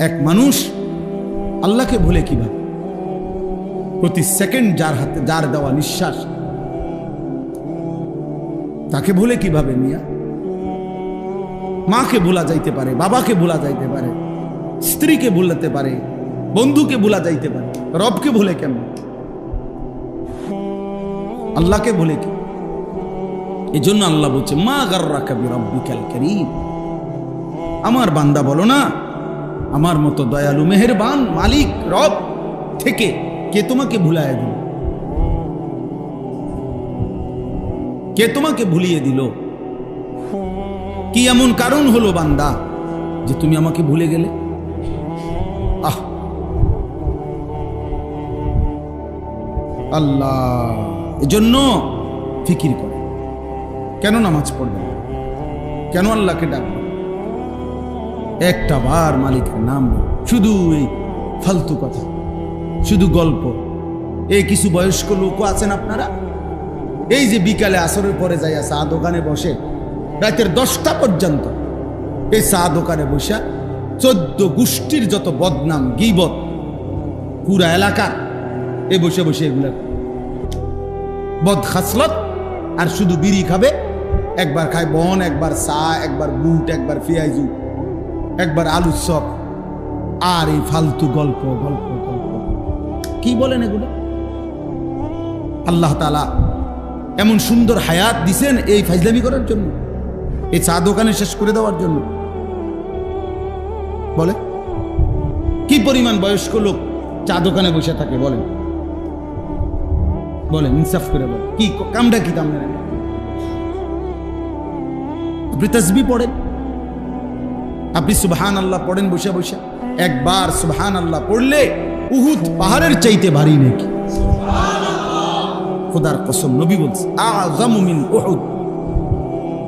এক মানুষ আল্লাহকে ভুলে কিভাবে? প্রতি সেকেন্ড যার হাতে যার দেওয়া নিঃশ্বাস তাকে ভুলে কিভাবে মিয়া? মাকে ভোলা যাইতে পারে, বাবাকে ভোলা যাইতে পারে, স্ত্রীকে ভুলাতে পারে, বন্ধুকে ভোলা যাইতে পারে, রবকে ভুলে কেমন? আল্লাহকে ভুলে কি? এই জন্য আল্লাহ বলছে মা গাররাকা বিরাব্বিকাল কারীম। আমার বান্দা বলো না আমার মতো দয়ালু মেহেরবান মালিক রব থেকে কে তোমাকে ভুলায় দিল? কে তোমাকে ভুলিয়ে দিল? কি এমন কারণ হলো বান্দা যে তুমি আমাকে ভুলে গেলে? আহ আল্লাহ এজন্য ফিকির করে, কেন নামাজ পড়বে, কেন আল্লাহকে ডাকবে, একটা বার মালিকের নাম, শুধু এই ফালতু কথা, শুধু গল্প। এই কিছু বয়স্ক লোকও আছেন আপনারা, এই যে বিকালে আসরের পরে যাইয়া চা দোকানে বসে রাতের 10টা পর্যন্ত এই চা দোকানে বসে 14 গোষ্ঠীর যত বদনাম গীবত পুরা এলাকার এ বসে বসে এগুলা বদ খাসলত, আর শুধু বিড়ি খাবে, একবার খায় বন, একবার চা, একবার বুট, একবার পেঁয়াজু, একবার আলুর চপ, আর এই ফালতু গল্প গল্প গল্প। কি বলেন এগুলো? আল্লাহ তাআলা এমন সুন্দর হায়াত দিছেন এই ফাজলামি করার জন্য, এই চা দোকানে শেষ করে দেওয়ার জন্য? বলে কি পরিমাণ বয়স্ক লোক চা দোকানে বসে থাকে? বলেন বলেন, ইনসাফ করে বলেন, কি কামটা কি দাম? আপনি তাসবিহ পড়েন, আপনি সুবহানাল্লাহ পড়েন বসে বসে। একবার সুবহানাল্লাহ পড়লে উহুদ পাহাড়ের চাইতে ভারী নাকি? খোদার কসম, নবী বলছে আযমু মিন উহুদ,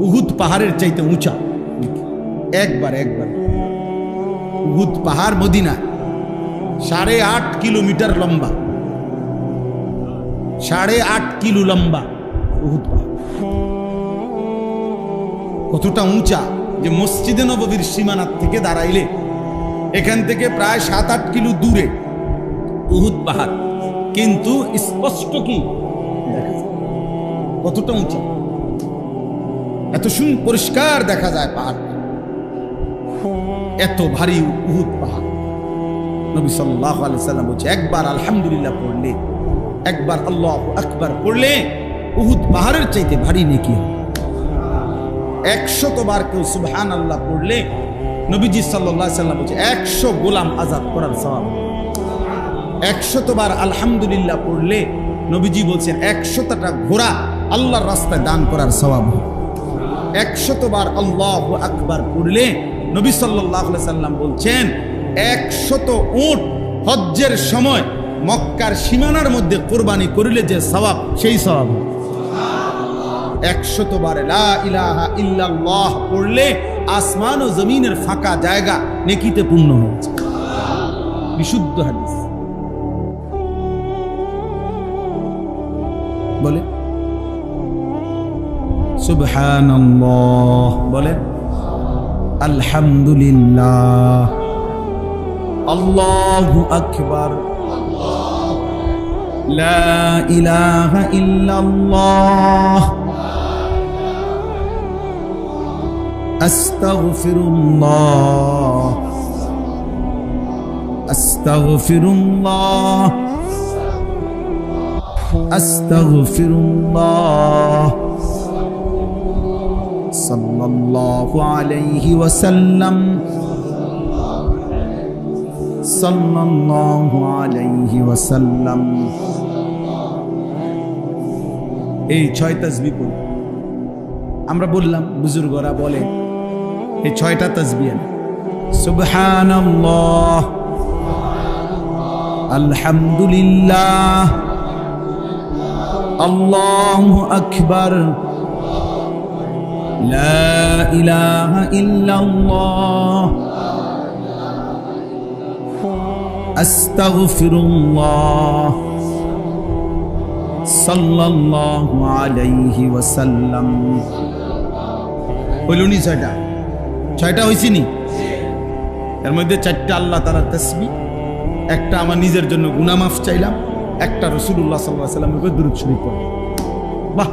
উহুদ পাহাড়ের চাইতে উঁচা। একবার উহুদ পাহাড় মদিনা 8.5 কিলোমিটার লম্বা, 8.5 কিলো লম্বা উহুদ পাহাড়। কতটা উঁচা যে মসজিদে নববীর সীমানার থেকে দাঁড়াইলে এখান থেকে প্রায় 7-8 কিলো দূরে উহুদ পাহাড়, কিন্তু স্পষ্ট কি দেখা যায় কতটা উঁচা, এত পরিষ্কার দেখা যায় পাহাড়টা, এত ভারী উহুদ পাহাড়। নবী সাল্লাল্লাহু আলাইহি সাল্লাম বলছে একবার আলহামদুলিল্লাহ পড়লে, একবার আল্লাহু আকবার পড়লে উহুদ পাহাড়ের চাইতে ভারী নেকি হয়। 100 বার কেউ সুবহানাল্লাহ পড়লে নবীজি সাল্লাল্লাহু আলাইহি সাল্লাম বলছে 100 গোলাম আজাদ করার সওয়াব। 100 বার আলহামদুলিল্লাহ পড়লে নবীজি বলছেন 100টা ঘোড়া আল্লাহর রাস্তায় দান করার সওয়াব। 100 বার আল্লাহু আকবার পড়লে নবী সাল্লাল্লাহু আলাইহি সাল্লাম বলছেন 100 উট হজ্জের সময় মক্কার সীমানার মধ্যে কুরবানি করিলে যে সওয়াব, সেই সওয়াব। 100 বার লা ইলাহা ইল্লাল্লাহ পড়লে আসমান ও জমিনের ফাঁকা জায়গা নেকিতে পূর্ণ হচ্ছে। বিশুদ্ধ হাদিস। বলে সুবহানাল্লাহ, বলে আলহামদুলিল্লাহ, আল্লাহু আকবার, লা ইলাহা ইল্লাল্লাহ, আস্তাগফিরুল্লাহ, আস্তাগফিরুল্লাহ, আস্তাগফিরুল্লাহ, সাল্লাল্লাহু আলাইহি ওয়াসাল্লাম, সাল্লাল্লাহু আলাইহি ওয়াসাল্লাম। এই 6 তাসবিহ পড়ি। আমরা বললাম, বুজুর্গরা বলে এই 6টা তাসবিহ সুবহানাল্লাহ, আলহামদুলিল্লাহ, আল্লাহু আকবার, লা ইলাহা ইল্লাল্লাহ, আস্তাগফিরুল্লাহ, সাল্লাল্লাহু আলাইহি ওয়াসাল্লাম। হইল নি 6টা? 6টা হইছে নি? এর মধ্যে 4টা আল্লাহ তাআলার তাসবিহ, একটা আমার নিজের জন্য গুনাহ মাফ চাইলাম, একটা রাসূলুল্লাহ সাল্লাল্লাহু আলাইহি ওয়াসাল্লামের উপর দুরূদ শরীফ পড়লাম। বাহ,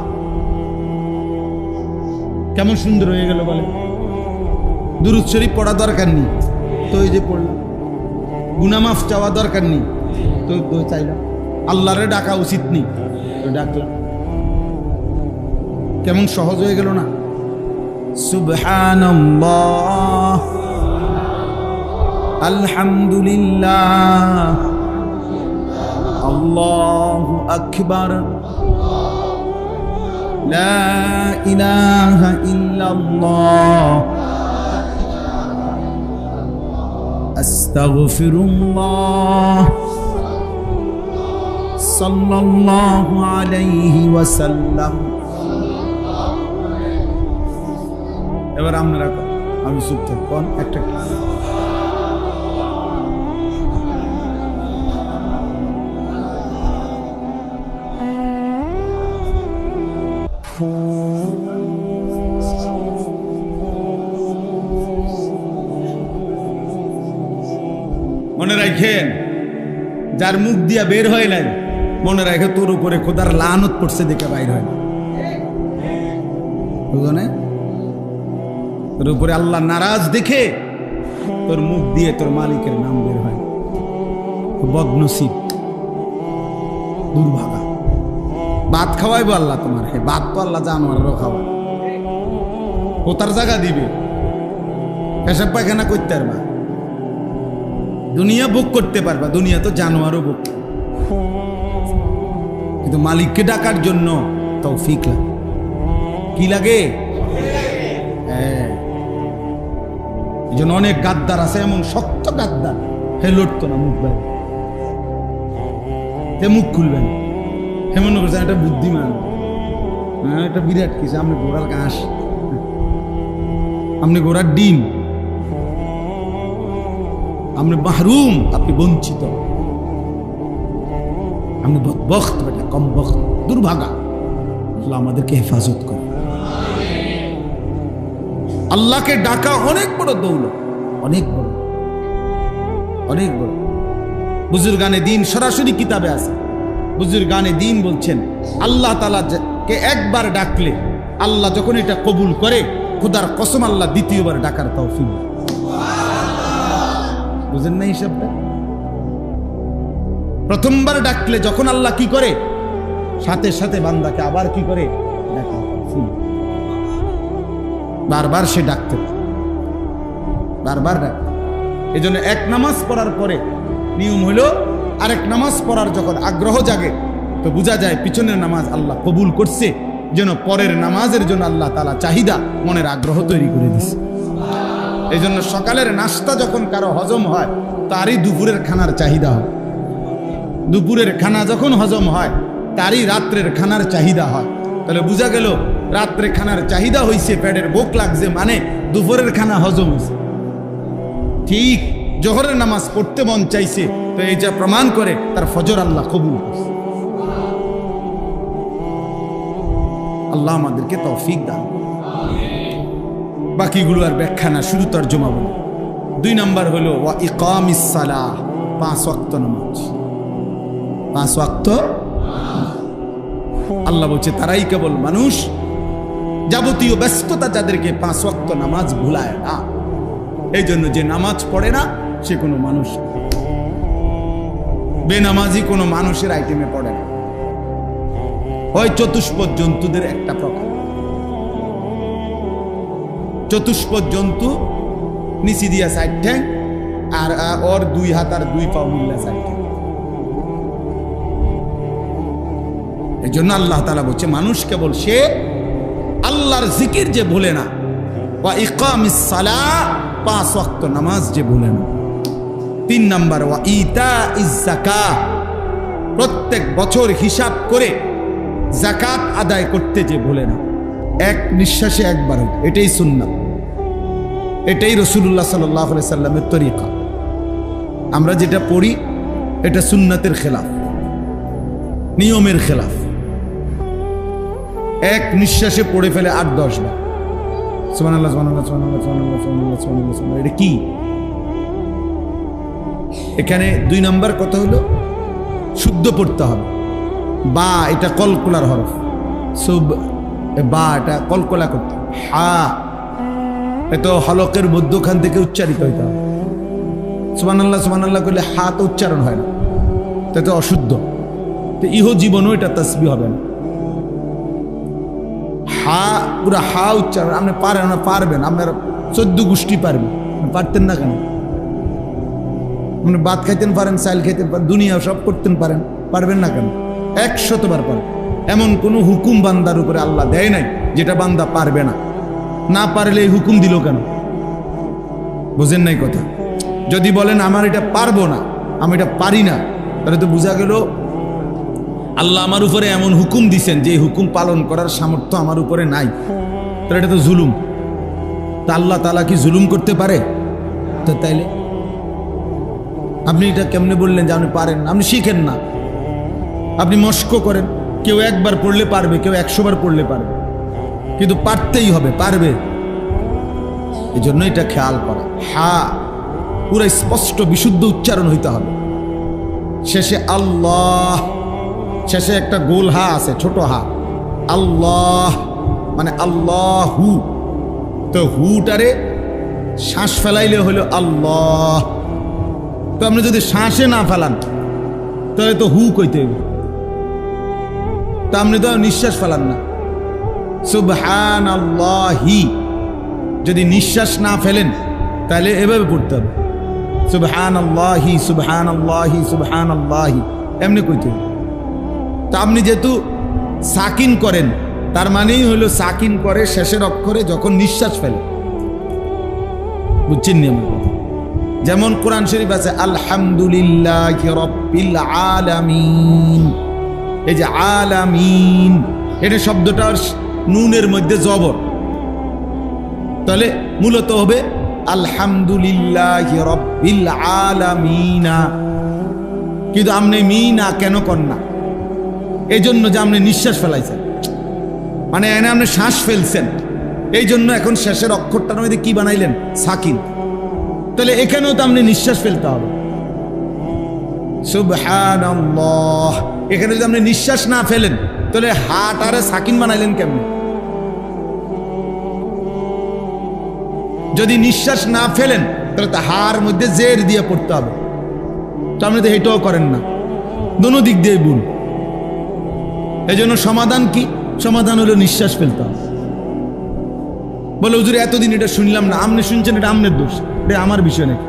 কেমন সুন্দর হয়ে গেল বলে। দুরূদ শরীফ পড়া দরকার নেই, তো এই যে পড়লাম। গুনাহ মাফ চাওয়া দরকার নেই, তো চাইলাম। আল্লাহরে ডাকা উচিত নেই, তো ডাকলাম। কেমন সহজ হয়ে গেল না? সুবহানাল্লাহ, আলহামদুলিল্লাহ, আল্লাহু আকবার, লা ইলাহা ইল্লাল্লাহ, আস্তাগফিরুল্লাহ, সাল্লাল্লাহু আলাইহি ওয়াসাল্লাম। এবার আপনারা আমি চুপ থাকুন একটা। মনে রাখেন, যার মুখ দিয়া বের হয় নাই, মনে রাখে তোর উপরে খোদার লানত পড়ছে দেখে বাইর হয় না। বুঝো না? তোর উপরে আল্লাহ নারাজ দেখে তোর মুখ দিয়ে তোর মালিকের নাম বের হয়। বদনসিব, দুর্ভাগা। ভাত খাওয়াইবো আল্লাহ তোমার, হে ভাত তো আল্লাহ জানোয়ারও খাওয়া, ও তার জায়গা দিবে। পেশাব পায়খানা করতে পারবা, দুনিয়া ভোগ করতে পারবা, দুনিয়া তো জানোয়ারও ভোগ। কিন্তু মালিককে ডাকার জন্য তৌফিক লাগে। কি লাগে? এই জন্য অনেক গাদ্দার আছে, এমন শক্ত গাদ্দার, হে লড়তো না মুখ বাইরে, হে মুখ খুলবেন, হে মনে করছেন একটা বুদ্ধিমান, একটা বিরাট কিছু। আপনি ঘোড়ার ঘাস, আপনি ঘোড়ার ডিম, আপনি মাহরুম, আপনি বঞ্চিত, আপনি বদবখ্ত, এটা কম বখ্ত, দুর্ভাগা। আল্লাহ আমাদেরকে হেফাজত করে। আল্লাহকে ডাকা অনেক বড় দৌলত, অনেক বড়, অনেক বড়। বুজুর্গানে দিন সরাসরি কিতাবে আছে। বুজুর্গানে দিন বলছেন, আল্লাহ তাআলাকে একবার ডাকলে আল্লাহ যখন এটা কবুল করে, খোদার কসম আল্লাহ দ্বিতীয়বার ডাকার তৌফিক দেয়। বুঝেন না হিসাবটা? প্রথমবার ডাকলে যখন আল্লাহ কি করে, সাথে সাথে বান্দাকে আবার কি করে ডাকা। বারবার সে ডাকতে, বারবার ডাকতে। এই জন্য এক নামাজ পড়ার পরে নিয়ম হলো, আরেক নামাজ পড়ার যখন আগ্রহ জাগে, তো বোঝা যায় পিছনের নামাজ আল্লাহ কবুল করছে, যেন পরের নামাজের জন্য আল্লাহ তাআলা চাহিদা, মনের আগ্রহ তৈরি করে দিচ্ছে। এই জন্য সকালের নাস্তা যখন কারো হজম হয়, তারই দুপুরের খানার চাহিদা হয়। দুপুরের খানা যখন হজম হয়, তারই রাত্রের খানার চাহিদা হয়। তাহলে বোঝা গেল রাত্রে খানার চাহিদা হয়েছে, পেটের ভোক লাগছে, মানে দুপুরের খানা হজম হয়েছে। ঠিক জোহরের নামাজ পড়তে মন চাইছে, তো এই যা প্রমাণ করে তার ফজর আল্লাহ কবুল করছে। আল্লাহ আমাদেরকে তৌফিক দান। বাকিগুলো আর ব্যাখ্যা না, শুধু তরজমা বলি। 2 নাম্বার হলো ওয়া ইকামিস সালাহ, 5 ওয়াক্ত নামাজ। 5 ওয়াক্ত আল্লাহ বলছে তারাই কেবল মানুষ, যাবতীয় ব্যস্ততা যাদেরকে 5 ওয়াক্ত নামাজ ভুলায় না। এই জন্য যে নামাজ পড়ে না সে কোনো মানুষ, বেনামাজি কোনো মানুষের আইটেমে পড়ে না। হয় চতুষ্পদ জন্তুদের একটা প্রকার। চতুষ্পদ জন্তু নিচি দিয়া 4 ঠ্যাং, আর ওর 2 হাত আর 2 পা মিল্লা 4 ঠ্যাং। এই জন্য আল্লাহ তাআলা বলছে মানুষ কেবল সে আল্লাহর জিকির যে ভুলে না, ওয়া ইকামিস সালাহ, 5 ওয়াক্ত নামাজ যে ভুলে না। 3 নাম্বার ওয়া ইতাইজ যাকাত, প্রত্যেক বছর হিসাব করে যাকাত আদায় করতে যে ভুলে না। এক নিঃশ্বাসে একবার, এটাই সুন্নাত, এটাই রাসূলুল্লাহ সাল্লাল্লাহু আলাইহি সাল্লামের তরিকা। আমরা যেটা পড়ি এটা সুন্নাতের খেলাফ, নিয়মের খেলাফ। এক নিঃশ্বাসে পড়ে ফেলে 8-10 বার সুবহানাল্লাহ সুবহানাল্লাহ সুবহানাল্লাহ সুবহানাল্লাহ সুবহানাল্লাহ সুবহানাল্লাহ। এটা কি? এখানে 2 নম্বর কথা হলো শুদ্ধ পড়তে হবে। বা এটা কলকলার হরফ, সুব বা এটা কলকলা করতে হবে। হা এটা হলকের মধ্যখান থেকে উচ্চারিত হইতে হবে। সুবহানাল্লাহ করলে হা তো উচ্চারণ হয় না, তা তো অশুদ্ধ। তো ইহ জীবনও এটা তাসবিহ হবে না। হা পুরা হা উচ্চারণ আপনি পারেন না, পারবেন আপনার 14 গোষ্ঠী পারবেন, পারতেন না কেন? আপনি ভাত খাইতেন পারেন, চাল খাইতেন পারেন, দুনিয়া সব করতেন পারেন, পারবেন না কেন? 100 বার পারেন। এমন কোনো হুকুম বান্দার উপরে আল্লাহ দেয় নাই যেটা বান্দা পারবে না। না পারলে এই হুকুম দিল কেন? বুঝেন নাই কথা? যদি বলেন আমার এটা পারবো না, আমি এটা পারি না, তাহলে তো বোঝা গেল আল্লাহ আমার উপরে এমন হুকুম দিছেন যে হুকুম পালন করার সামর্থ্য আমার উপরে নাই। তাহলে এটা তো জুলুম। তা আল্লাহ তাআলা কি জুলুম করতে পারে? তো তাইলে আপনি এটা কেমনে বললেন যে আপনি পারেন না? আপনি শিখেন না, আপনি মস্ক করেন। কেউ 1 বার পড়লে পারবে, কেউ 100 বার পড়লে পারবে, কিন্তু পারতেই হবে, পারবে। এই জন্য এটা খেয়াল করা। হা পুরো স্পষ্ট বিশুদ্ধ উচ্চারণ হইতে হবে। শেষে আল্লাহ, শেষে একটা গোল হা আছে, ছোট হা। আল্লাহ মানে আল্লাহু। তো হুটারে শ্বাস ফেলাইলে হলো আল্লাহ। তো আপনি যদি শ্বাসে না ফেলান তাহলে তো হু কইতে হবে। তা আপনি তো নিঃশ্বাস ফেলান না। সুবহানাল্লাহি যদি নিঃশ্বাস না ফেলেন তাহলে এভাবে পড়তে হবে, সুবহানাল্লাহি সুবহানাল্লাহি সুবহানাল্লাহি, এমনি কইতে হবে। তা আপনি যেহেতু সাকিন করেন, তার মানেই হলো সাকিন করে শেষের অক্ষরে যখন নিঃশ্বাস ফেলে। বুঝছেন নি? যেমন কোরআন শরীফ আছে আলহামদুলিল্লাহি রাব্বিল আলামিন। এই যে আলামিন, এটা শব্দটা নুনের মধ্যে জবর, তাহলে মূলত হবে আলহামদুলিল্লাহি রাব্বিল আলামিনা। কিন্তু আপনি মিনা কেন কর না? এই জন্য যে আপনি নিঃশ্বাস ফেলাইছেন, মানে এনে আপনি শ্বাস ফেলছেন, এই জন্য এখন শেষের অক্ষরটার মধ্যে কি বানাইলেন? সাকিন। তাহলে এখানেও তো আপনি নিঃশ্বাস ফেলতে হবে। সুবহানাল্লাহ, এখানে যদি আপনি নিঃশ্বাস না ফেলেন তাহলে হাট আরে সাকিন বানাইলেন কেমনে? যদি নিঃশ্বাস না ফেলেন তাহলে তো হার মধ্যে জের দিয়ে পড়তে হবে। তো আপনি তো এটাও করেন না, দোনো দিক দিয়ে ভুল। এই জন্য সমাধান কি? সমাধান হলো নিঃশ্বাস ফেলতে হবে। বলে হুজুর এতদিন এটা শুনলাম না, আপনি শুনছেন, এটা আপনার দোষ, এটা আমার বিষয় নাকি?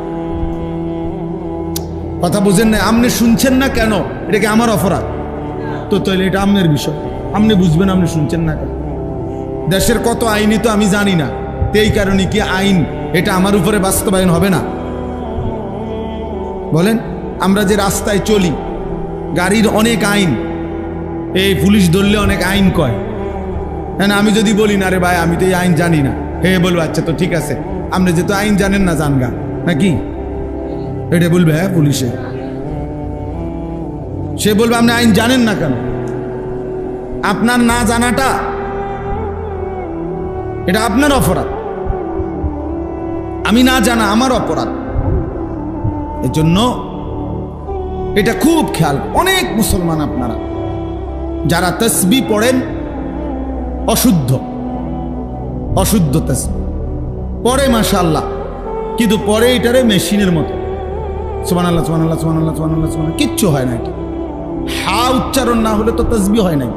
কথা বুঝেন না? আপনি শুনছেন না কেন, এটা কি আমার অপরাধ? তো তাহলে এটা আপনার বিষয়, আপনি বুঝবেন আপনি শুনছেন না কেন। দেশের কত আইনই তো আমি জানি না, এই কারণে কি আইন এটা আমার উপরে বাস্তবায়ন হবে না? বলেন, আমরা যে রাস্তায় চলি, গাড়ির অনেক আইন, এই পুলিশ ধরলে অনেক আইন কয়। হ্যাঁ, আমি যদি বলি না রে ভাই আমি তো এই আইন জানি না, হে বলবো আচ্ছা তো ঠিক আছে, আপনি যেহেতু আইন জানেন না জানগা নাকি, এটা বলবে হ্যাঁ পুলিশে। সে বলবে আপনি আইন জানেন না কেন? আপনার না জানাটা এটা আপনার অপরাধ, আমি না জানা আমার অপরাধ। এর জন্য এটা খুব খেয়াল। অনেক মুসলমান আপনারা যারা তাসবিহ পড়েন অশুদ্ধ, অশুদ্ধ তাসবিহ পড়ে মাশাআল্লাহ, কিন্তু পরে এটারে মেশিনের মতো সুবহানাল্লাহ সুবহানাল্লাহ সুবহানাল্লাহ সুবহানাল্লাহ সুবহানাল্লাহ, কিচ্ছু হয় না। এটা হা উচ্চারণ না হলে তো তাসবিহ হয় নাই।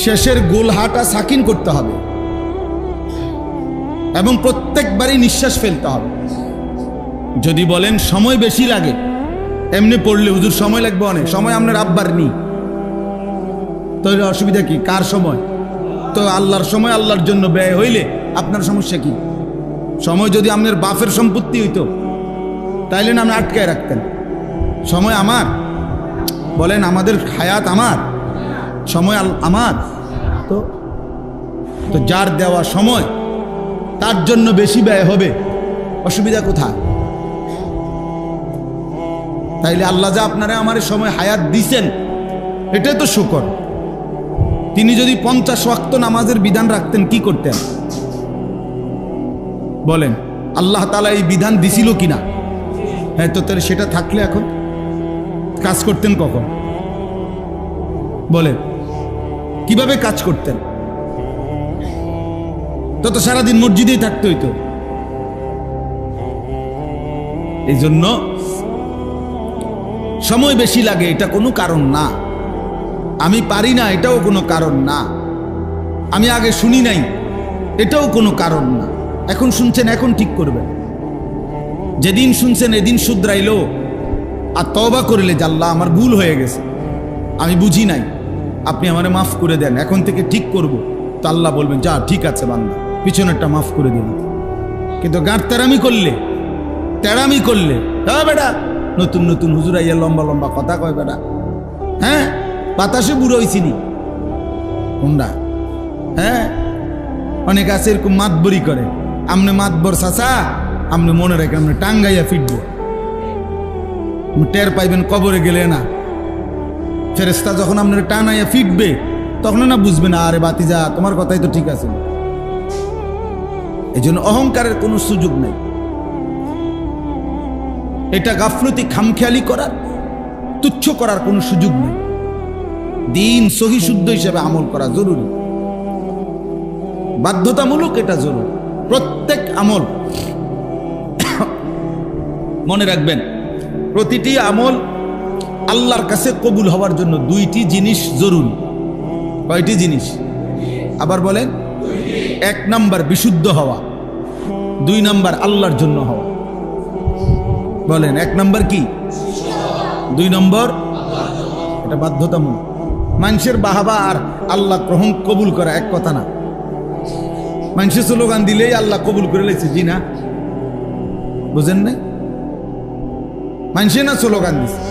শেষের গোল হাটা সাকিন করতে হবে এবং প্রত্যেকবারই নিঃশ্বাস ফেলতে হবে। যদি বলেন সময় বেশি লাগে, এমনি পড়লে হুজুর সময় লাগবে অনেক, সময় আপনার আব্বার নি, তাহলে অসুবিধা কি? কার সময়? তো আল্লাহর সময় আল্লাহর জন্য ব্যয় হইলে আপনার সমস্যা কি? সময় যদি আপনার বাপের সম্পত্তি হইতো তাইলে না আপনি আটকায় রাখতেন। সময় আমার, বলেন আমাদের হায়াত আমার, সময় আমার। তো তো যার দেওয়া সময় তার জন্য বেশি ব্যয় হবে, অসুবিধা কোথায়? তাইলে আল্লাহ যা আপনারা আমার সময় হায়াত দিছেন এটাই তো শুকর। তিনি যদি 50 ওয়াক্ত নামাজের বিধান রাখতেন কি করতেন? বলেন, আল্লাহ তাআলা এই বিধান দিছিল কিনা? হ্যাঁ, তো তাহলে সেটা থাকলে এখন কাজ করতেন কখন? বলেন, কিভাবে কাজ করতেন? তত সারাদিন মসজিদেই থাকতে হইতো। এই জন্য সময় বেশি লাগে, এটা কোনো কারণ না। আমি পারি না, এটাও কোনো কারণ না। আমি আগে শুনি নাই, এটাও কোনো কারণ না। এখন শুনছেন, এখন ঠিক করবেন। যেদিন শুনছেন এদিন শুধরাইলো আর তওবা করলে যে আল্লাহ আমার ভুল হয়ে গেছে, আমি বুঝি নাই, আপনি আমারে মাফ করে দেন, এখন থেকে ঠিক করব, তো আল্লাহ বলবেন যা ঠিক আছে বান্দা, পিছনেরটা মাফ করে দিন। কিন্তু গাঁট তেরামি করলে হ্যাঁ বেটা, নতুন নতুন হুজুর আইয়া লম্বা লম্বা কথা কয় বেটা, হ্যাঁ বাতাসে বুড়ো হইছিনি কোনটা, হ্যাঁ অনেক আছে এরকম মাতবরি করে। আমনে মাতবর চাচা, আপনি মনে রাখেন আপনি টাঙ্গাইয়া ফিটবো, টের পাইবেন কবরে গেলে না। ফেরেশতা যখন আপনার টানাইয়া ফিটবে তখন না বুঝবেন আরে বাতিজা তোমার কথাই তো ঠিক আছে। এই জন্য অহংকারের কোনো সুযোগ নেই। এটা গাফলতি, খামখেয়ালি করার, তুচ্ছ করার কোনো সুযোগ নেই। দিন সহি শুদ্ধ হিসেবে আমল করা জরুরি, বাধ্যতামূলক, এটা জরুরি। প্রত্যেক আমল মনে রাখবেন, প্রতিটি আমল আল্লাহর কাছে কবুল হওয়ার জন্য দুইটি জিনিস জরুরি। কয়টি জিনিস? আবার বলেন। 1 নাম্বার বিশুদ্ধ হওয়া, 2 নাম্বার আল্লাহর জন্য হওয়া। বলেন 1 নাম্বার কি, 2 নম্বর? এটা বাধ্যতামূলক। মানুষের বাহাবা আর আল্লাহ গ্রহণ কবুল করা এক কথা না। মানুষের স্লোগান দিলেই আল্লাহ কবুল করে লেছে, জি না, বুঝেন না? মানুষে না স্লোগান দিচ্ছে,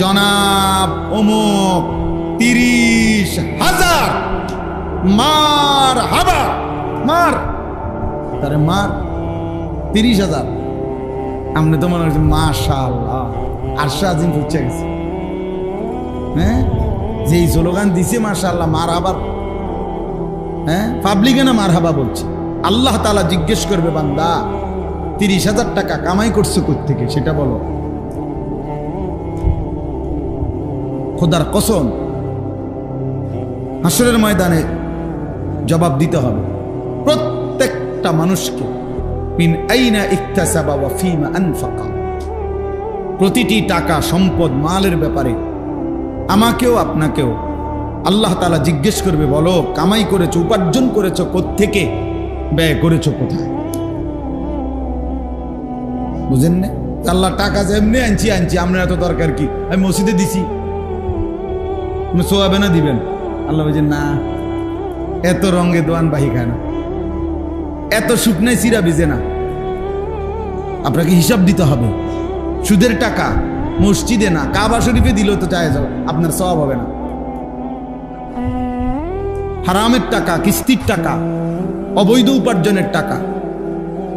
জনাব অমুক 30,000 মার হাবা, মার তারে মার 30,000। আপনি তো মনে হচ্ছে মাশাআল্লাহ আরশা আজিম পৌঁছে গেছে। হ্যাঁ, যেই স্লোগান দিছে মাশাআল্লাহ মার হাবার, হ্যাঁ পাবলিকে না মার হাবা বলছে। আল্লাহ তাআলা জিজ্ঞেস করবে, বান্দা 30,000 টাকা কামাই করছো কোত্থেকে সেটা বলো। খোদার কসম হাসরের ময়দানে জবাব দিতে হবে প্রত্যেকটা মানুষকে, মিন আইনা ইকতাসাবা ওয়া ফীমা আনফাকা। প্রতিটি টাকা, সম্পদ, মালের ব্যাপারে আমাকেও আপনাকেও আল্লাহ তাআলা জিজ্ঞেস করবে, বলো কামাই করেছো, উপার্জন করেছো কোত্থেকে, ব্যয় করেছো কোথায়। বুঝেন না? আল্লাহ টাকা যেমনি আনছি আপনার এত দরকার কি, আমি মসজিদে দিছি, সোয়াবে না দিবেন। আল্লাহ বলছেন না, এত রঙে দোয়ান বাহি খায় না, এত শুকনাই সিরা ভিজে না, আপনাকে হিসাব দিতে হবে। সুদের টাকা মসজিদে না, কাবা শরীফে দিলেও তো চায় যাও, আপনার সওয়াব হবে না। হারামের টাকা, কিস্তির টাকা, অবৈধ উপার্জনের টাকা,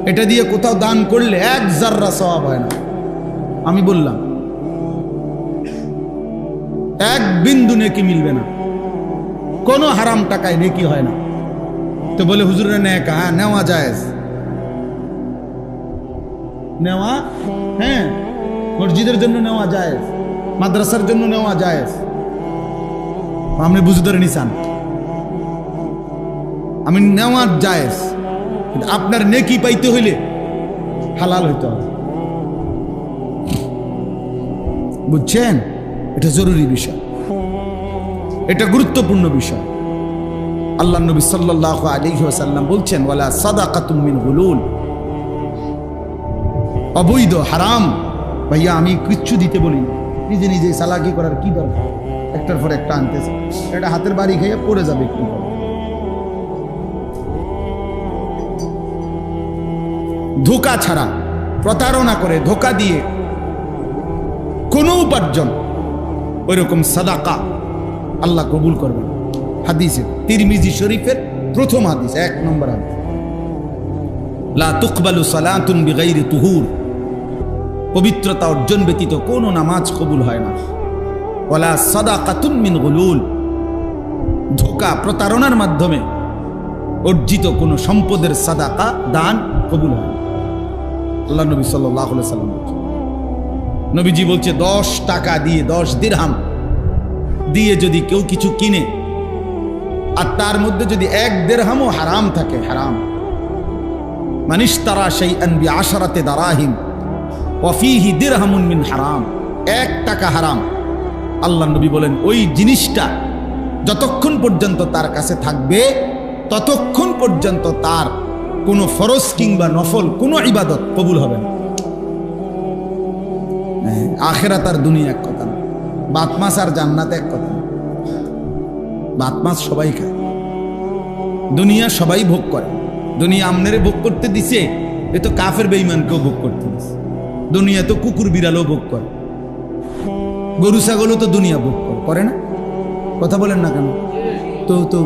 এটা দিয়ে কোথাও দান করলে 1 জাররা সওয়াব হয় না। আমি বললাম 1 বিন্দু নেকি মিলবে না, কোনো হারাম টাকায় নেকি হয় না। তো বলে হুজুরে নেকা, হ্যাঁ নেওয়া জায়েজ, নেওয়া, হ্যাঁ মসজিদের জন্য নেওয়া জায়েজ, মাদ্রাসার জন্য নেওয়া জায়েজ। আপনি বুঝে ধরে নিছেন, আমি নেওয়া জায়েজ, আপনার নেকি পাইতে হইলে হালাল হইতে হবে। বুঝছেন? এটা জরুরি বিষয়, এটা গুরুত্বপূর্ণ বিষয়। আল্লাহ নবী সাল্লাল্লাহু আলাইহি ওয়াসাল্লাম বলছেন, ওয়ালা সাদাকাতুম মিন গুলুল। অবৈধ হারাম ভাইয়া আমি কিচ্ছু দিতে বলি, নিজে নিজে চালাকি করার কি দরকার, একটার পর একটা আনতেছে, এটা হাতের বাড়ি খেয়ে পড়ে যাবে একটু। ধোঁকা ছাড়া, প্রতারণা করে, ধোঁকা দিয়ে কোনো উপার্জন, ওইরকম সাদাকা আল্লাহ কবুল করবেন। হাদিসে তিরমিজি শরীফের প্রথম হাদিস, 1 নম্বর হাদিস, লা তুকবালু সালাতুন বিগাইরি তুহুর। পবিত্রতা অর্জন ব্যতীত কোনো নামাজ কবুল হয় না। ওয়ালা সাদাকাতুন মিন গুলুল। ধোঁকা, প্রতারণার মাধ্যমে অর্জিত কোনো সম্পদের সাদাকা, দান কবুল হয় না। আল্লাহ নবী সাল্লাল্লাহু আলাইহি ওয়াসাল্লাম। নবীজি বলছে 10 টাকা দিয়ে, 10 দিরহাম দিয়ে যদি কেউ কিছু কিনে আর তার মধ্যে যদি 1 দিরহামও হারাম থাকে, হারাম, মানিশতারা শাইআন বিআশারাতি দারাহিম ওয়া ফীহি দিরহামুন মিন হারাম, 1 টাকা হারাম। আল্লাহ নবী বলেন ওই জিনিসটা যতক্ষণ পর্যন্ত তার কাছে থাকবে ততক্ষণ পর্যন্ত তার কোনো ফরজ কিংবা নফল কোনো ইবাদত কবুল হবে না। আখিরাত আর দুনিয়া এক কথা না, ভাত মাছ আর জান্নাত এক কথা না। ভাত মাছ সবাই খায়, দুনিয়া সবাই ভোগ করে। দুনিয়া আমনেরে ভোগ করতে দিছে, এ তো কাফের বেঈমানকেও ভোগ করতে দিছে। দুনিয়া তো কুকুর বিড়ালও ভোগ করে, গরু ছাগলও তো দুনিয়া ভোগ করে না? কথা বলেন না কেন? তো তো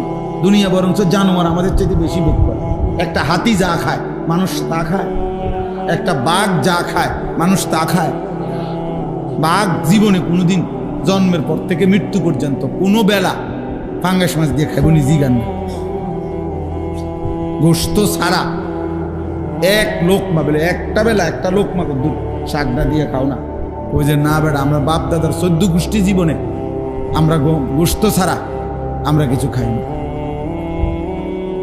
দুনিয়া বরঞ্চ জানোয়ার আমাদের চাইতে বেশি ভোগ করে। একটা হাতি যা খায় মানুষ তা খায়, একটা বাঘ যা খায় মানুষ তা খায়। বাঘ জীবনে কোনোদিন জন্মের পর থেকে মৃত্যু পর্যন্ত কোনো বেলা ফাঙ্গাস মাছ দিয়ে খাইব নিজেই গান না, গোস্ত ছাড়া এক লোকমা বেলে একটা বেলা একটা লোকমা দুধ শাকটা দিয়ে খাও না। ওই যে না বেড়া, আমরা বাপ দাদার 14 গোষ্ঠী জীবনে আমরা গোস্ত ছাড়া আমরা কিছু খাই না।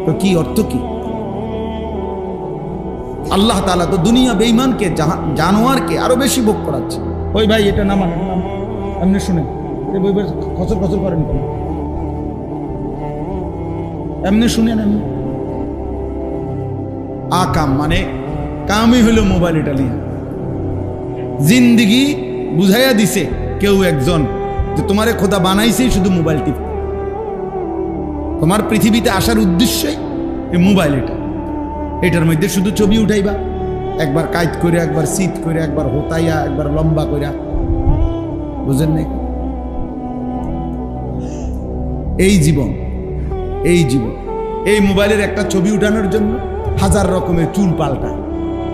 তো কি অর্থ কি? আল্লাহ তাআলা তো দুনিয়া বেঈমানকে জানোয়ারকে আরো বেশি ভোগ করাচ্ছে। ওই ভাই এটা নামান, এমনি শুনেন, খচর খচর করেন কেন? এমনি শুনেন, এমনি আকাম মানে কামই হলো মোবাইল। এটা নিয়ে জিন্দিগি বুঝাইয়া দিছে কেউ একজন যে তোমারে খোদা বানাইছেই শুধু মোবাইল টিপ, তোমার পৃথিবীতে আসার উদ্দেশ্যই এই মোবাইল। এটার মধ্যে শুধু ছবি উঠাইবা, একবার কাইট করে, একবার শীত করে, একবার হোতাইয়া, একবার লম্বা কইরা, বুঝেন নাই? এই জীবন, এই জীবন, এই মোবাইলের একটা ছবি উঠানোর জন্য 1000 রকমের চুল পাল্টায়,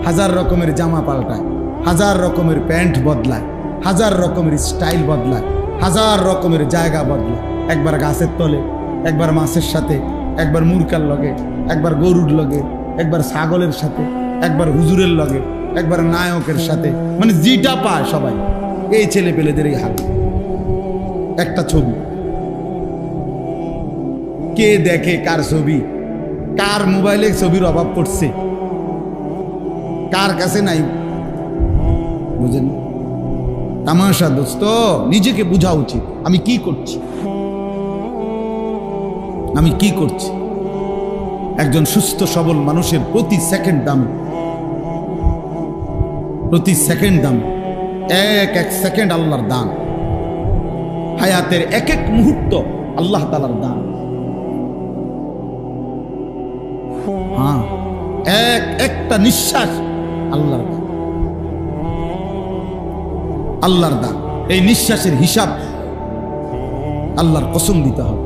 1000 রকমের জামা পাল্টায়, 1000 রকমের প্যান্ট বদলায়, 1000 রকমের স্টাইল বদলায়, 1000 রকমের জায়গা বদলায়। একবার গাছের তলে, একবার মাছের সাথে, একবার মুরকার লগে, একবার গরুর লগে, একবার ছাগলের সাথে, একবার হুজুরের লগে, একবার নায়কের সাথে, মানে যেটা পায় সবাই। এই ছেলে পেলেদের এই হাল একটা ছবি। কে দেখে কার ছবি? কার মোবাইলে ছবির অভাব পড়ছে? কার কাছে নাই? বুঝেন? তামাশা দোস্ত, নিজেকে বোঝা উচিত আমি কি করছি, আমি কি করছি। একজন সুস্থ সবল মানুষের প্রতি সেকেন্ড দাম, প্রতি সেকেন্ড দাম। এক এক সেকেন্ড আল্লাহর দান, হায়াতের এক এক মুহূর্ত আল্লাহ তাআলার দান। হ্যাঁ, এক একটা নিঃশ্বাস আল্লাহর দান, আল্লাহর দান। এই নিঃশ্বাসের হিসাব আল্লাহর কসম দিতে হবে।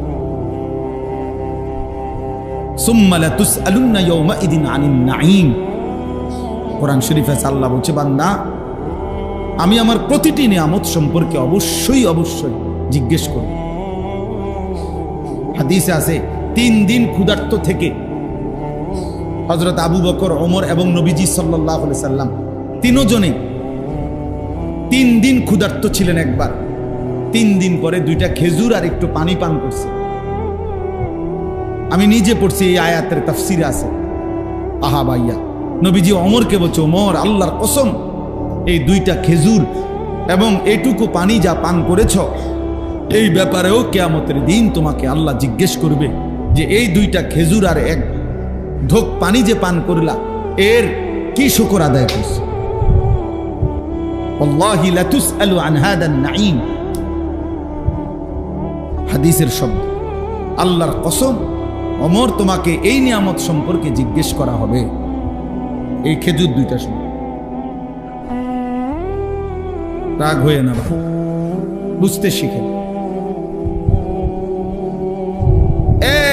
সুম্মা লাতুসআলুন্না ইয়াওমাইদিন আনিন নাঈম। কোরআন শরীফে আল্লাহ বলছে, বান্দা আমি আমার প্রতিটি নিয়ামত সম্পর্কে অবশ্যই অবশ্যই জিজ্ঞেস করব। হাদিসে আছে 3 দিন ক্ষুধার্ত থেকে হযরত আবু বকর, ওমর এবং নবীজি সাল্লাল্লাহু আলাইহি সাল্লাম তিনজনে 3 দিন ক্ষুধার্ত ছিলেন একবার। 3 দিন পরে 2টা খেজুর আর একটু পানি পান করছে। আমি নিজে পড়ছি, এই আয়াতের তাফসিরে আছে। আহা ভাইয়া, নবীজি ওমরকে বলছে, ওমর আল্লাহর কসম, এই 2টা খেজুর এবং এটুকু পানি যা পান করেছ, এই ব্যাপারেও কিয়ামতের দিন তোমাকে আল্লাহ জিজ্ঞেস করবে যে এই 2টা খেজুর আর 1 ঢোক পানি যে পান করলা, এর কি শুকর আদায় করছো? ওয়াল্লাহি লাতুসআলু আন হাদান নাঈম। হাদিসের শব্দ, আল্লাহর কসম, ওমর তোমাকে এই নিয়ামত সম্পর্কে জিজ্ঞেস করা হবে। এই খেজুর 2টা সময় রাগ হয়ে না ভাই, বুঝতে শিখে।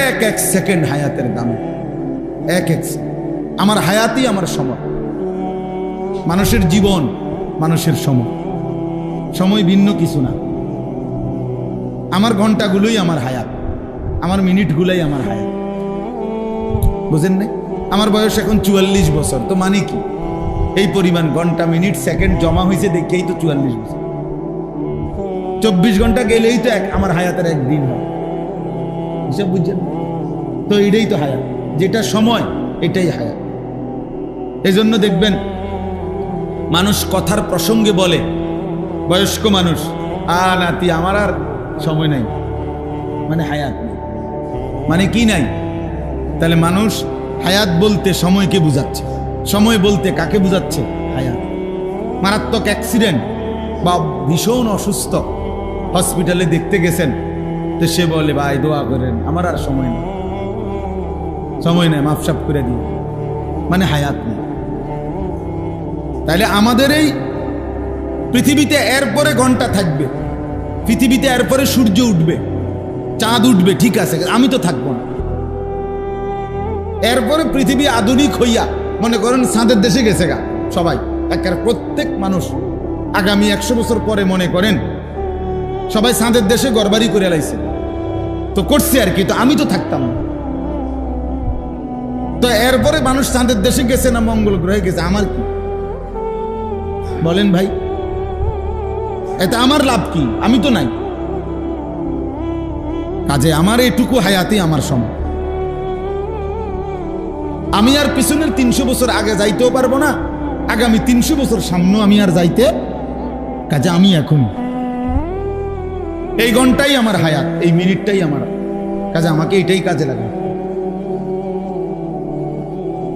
এক এক সেকেন্ড হায়াতের দাম, এক এক। আমার হায়াতই আমার সময়, মানুষের জীবন মানুষের সময়, সময় ভিন্ন কিছু না। আমার ঘন্টাগুলোই আমার হায়াত, আমার মিনিটগুলোই আমার হায়াত, বুঝেন না? আমার বয়স এখন 44 বছর, তো মানে কি? এই পরিমাণ ঘন্টা মিনিট সেকেন্ড জমা হয়েছে দেখেই তো 44 বছর। 24 ঘন্টা গেলেই তো আমার হায়াতের একদিন হয়, হিসাব বুঝছেন? তো এটাই তো হায়াত, যেটা সময় এটাই হায়াত। এই জন্য দেখবেন মানুষ কথার প্রসঙ্গে বলে, বয়স্ক মানুষ, নাতি আমার আর সময় নাই, মানে হায়াত নেই। মানে কি নাই? তাহলে মানুষ হায়াত বলতে সময়কে বুঝাচ্ছে, সময় বলতে কাকে বুঝাচ্ছে? হায়াত। মারাত্মক অ্যাক্সিডেন্ট বা ভীষণ অসুস্থ, হসপিটালে দেখতে গেছেন, তো সে বলে ভাই দোয়া করেন, আমার আর সময় নেই, সময় নেই, মাফসাফ করে দিই, মানে হায়াত নেই। তাহলে আমাদের এই পৃথিবীতে এরপরে ঘন্টা থাকবে, পৃথিবীতে এরপরে সূর্য উঠবে, চাঁদ উঠবে, ঠিক আছে, আমি তো থাকবো না। এরপরে পৃথিবী আধুনিক হইয়া মনে করেন চাঁদের দেশে গেছে গা সবাই, একের প্রত্যেক মানুষ আগামী 100 বছর পরে মনে করেন সবাই চাঁদের দেশে ঘরবাড়ি করে লাইছে, তো করছে আর কি, তো আমি তো থাকতাম না। তো এরপরে মানুষ চাঁদের দেশে গেছে না মঙ্গল গ্রহে গেছে, আমার কি বলেন ভাই? এতে আমার লাভ কি? আমি তো নাই। কাজে আমার এইটুকু হায়াতি আমার সময়, আমি আর পিছনের 300 বছর আগে যাইতেও পারবো না, আগামী 300 বছর সামনেও আমি আর যাইতে, কাজে আমি এখন এই ঘন্টাই আমার হায়াত, এই মিনিটটাই আমার, কাজে আমাকে এইটাই কাজে লাগাই,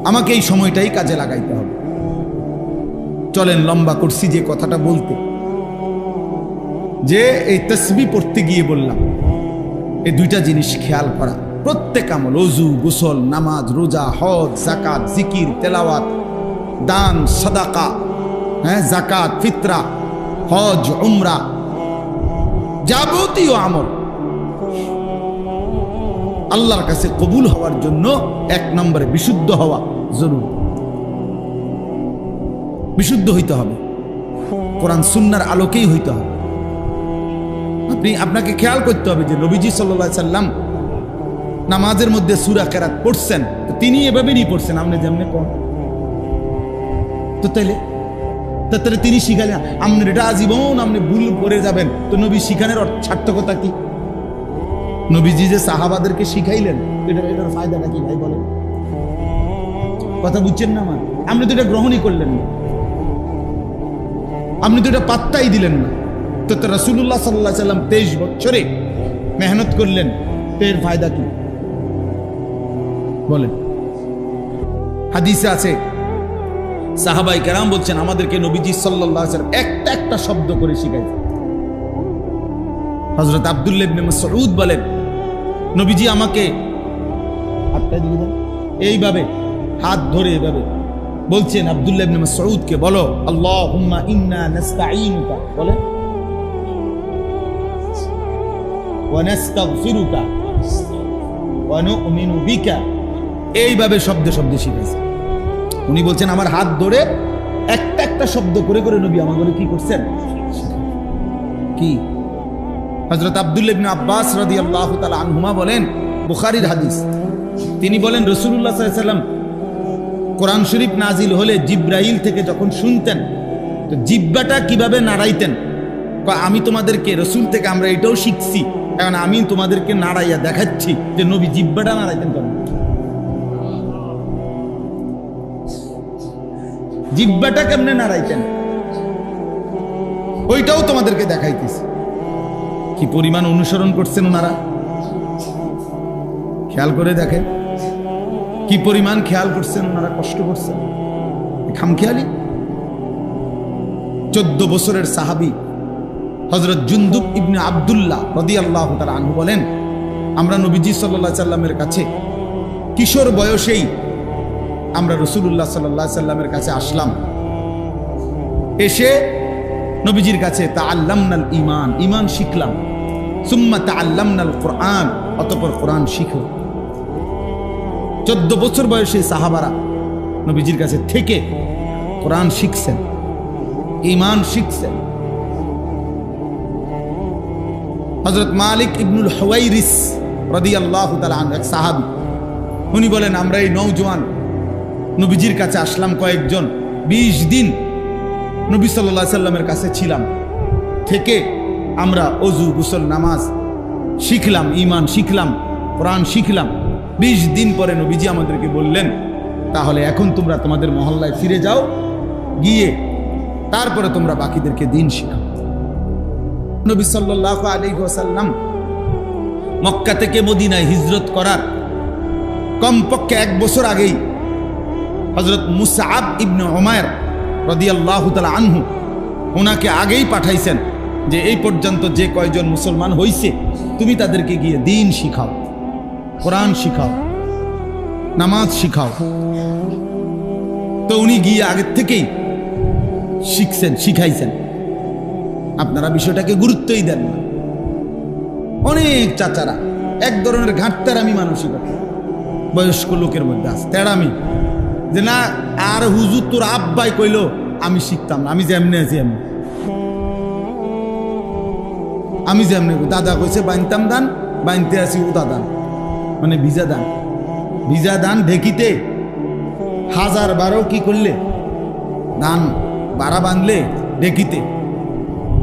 আমাকে এই সময়টাই কাজে লাগাইতে হবে। চলেন, লম্বা করছি যে কথাটা বলতে, যে এই তাসবিহ পড়তে গিয়ে বললাম এই দুইটা জিনিস খেয়াল করা। প্রত্যেক আমল, ওযু, গোসল, নামাজ, রোজা, হজ, যাকাত, জিকির, তেলাওয়াত, দান, সাদাকা, যাকাত, ফিতরা, হজ, উমরা, যাবতীয় আমল আল্লাহর কাছে কবুল হওয়ার জন্য 1 নম্বরে বিশুদ্ধ হওয়া জরুরি। বিশুদ্ধ হইতে হবে, কোরআন সুন্নাহর আলোকেই হইতে হবে। আপনাকে খেয়াল করতে হবে যে নবীজি সাল্লাল্লাহু আলাইহি সাল্লাম নামাজের মধ্যে সূরা কেরাত পড়ছেন, তো তিনি এভাবেই পড়ছেন, আপনি যেমনে কোন তো তাহলে তিনি শিখালেন, আপনার এটা আজীবন আপনি ভুল করে যাবেন, তো নবী শিখানোর সার্থকতা কি? নবীজি যে সাহাবাদেরকে শিখাইলেন, এটার ফায়দাটা কি ভাই বলেন? কথা বুঝছেন না আমার? আপনি তো এটা গ্রহণই করলেন না, আপনি তো এটা পাত্তাই দিলেন না। তো রাসূলুল্লাহ সাল্লাল্লাহু আলাইহি সাল্লাম 23 বছরে মেহনত করলেন, এর ফায়দা কি বলেন? হাদিসে আছে, সাহাবায়ে কেরাম বলছেন আমাদেরকে নবীজি সাল্লাল্লাহু আলাইহি সাল্লাম একটা একটা শব্দ করে শিখাইছেন। হযরত আব্দুল্লাহ ইবনে মাসউদ বলেন, নবীজি আমাকে এইভাবে হাত ধরে এভাবে বলছেন, আব্দুল্লাহ ইবনে মাসউদকে, বলো আল্লাহুম্মা ইন্না নাস্তাঈনুকা, বলে ওয়া নাস্তাগফিরুকা ওয়া নু'মিনু বিকা, এইভাবে শব্দে শব্দে শিখাইছেন। উনি বলছেন আমার হাত ধরে একটা একটা শব্দ করে করে নবী আমাদের কি করছেন? কি? হযরত আব্দুল্লাহ ইবনে আব্বাস রাদিয়াল্লাহু তাআলা আনহুমা বলেন, বুখারীর হাদিস, তিনি বলেন রাসূলুল্লাহ সাল্লাল্লাহু আলাইহি ওয়াসাল্লাম কোরআন শরীফ নাজিল হলে জিব্রাইল থেকে যখন শুনতেন, তো জিহ্বাটা কিভাবে নাড়াইতেন, আমি তোমাদেরকে রাসূল থেকে আমরা এটাও শিখছি, এখন আমি তোমাদেরকে নাড়াইয়া দেখাচ্ছি যে নবী জিহ্বাটা নাড়াইতেন কেন, জিহ্বাটা কেমনে নাড়াইতেন, ওইটাও তোমাদেরকে দেখাইতেছি। কি পরিমাণ অনুসরণ করছেন ওনারা, খেয়াল করে দেখেন কি পরিমাণ খেয়াল করছেন ওনারা, কষ্ট করছেন, খামখেয়ালি। 14 বছরের সাহাবী হযরত জুনদুব ইবনে আব্দুল্লাহ রাদিয়াল্লাহু তাআলা আনহু বলেন, আমরা নবীজি সাল্লাল্লাহু আলাইহি সাল্লামের কাছে কিশোর বয়সেই আমরা রাসূলুল্লাহ সাল্লাল্লাহু আলাইহি সাল্লামের কাছে আসলাম, এসে নবীজির কাছে তাআল্লামনাল ঈমান, ঈমান শিখলাম, সুম্মা তাআল্লামনাল কুরআন, অতঃপর কোরআন শিখো। 14 বছর বয়সী সাহাবারা নবীজির কাছে থেকে কোরআন শিখছেন, ঈমান শিখছেন। হযরত মালিক ইবনুল হুয়াইরিস রাদিয়াল্লাহু তাআলা আনহু, এক সাহাবী, উনি বলেন আমরা এই নওজোয়ান নবীজির কাছে আসলাম কয়েকজন, 20 দিন নবী সাল্লাল্লাহু আলাইহি সাল্লামের কাছে ছিলাম, থেকে আমরা অজু গোসল নামাজ শিখলাম, ঈমান শিখলাম, কোরআন শিখলাম। 20 দিন পরে নবীজি আমাদেরকে বললেন, তাহলে এখন তোমরা তোমাদের মহল্লায় ফিরে যাও, গিয়ে তারপরে তোমরা বাকিদেরকে দিন শিখাও। নবী সাল্লাল্লাহু আলাইহি ওয়াসাল্লাম মক্কা থেকে মদিনায় হিজরত করার কমপক্ষে 1 বছর আগেই হযরত মুসআব ইবনে উমাইর রাদিয়াল্লাহু তাআলা আনহু ওনাকে আগেই পাঠাইছেন যে এই পর্যন্ত যে কয়জন মুসলমান হইছে তুমি তাদেরকে গিয়ে দিন শিখাও, কোরআন শিখাও, নামাজ শিখাও। তো উনি গিয়ে আগের থেকেই শিখছেন, শিখাইছেন। আপনারা বিষয়টাকে গুরুত্বই দেন না। অনেক চাচারা এক ধরনের ঘাটতারামি মানসিকতা বয়স্ক লোকের মধ্যে আছে, তেড়ামি, যে না আর হুজুর তোর আব্বাই কইলো আমি শিখতাম না, আমি যেমনে আছি এমনি, আমি যেমনি দাদা কইছে বাইনতাম দান, বাইনতে আছি উদা দান, মানে ভিজা দান। ভিজা দান ঢেকিতে 1000 কি করলে দান বাড়া বাঁধলে ঢেকিতে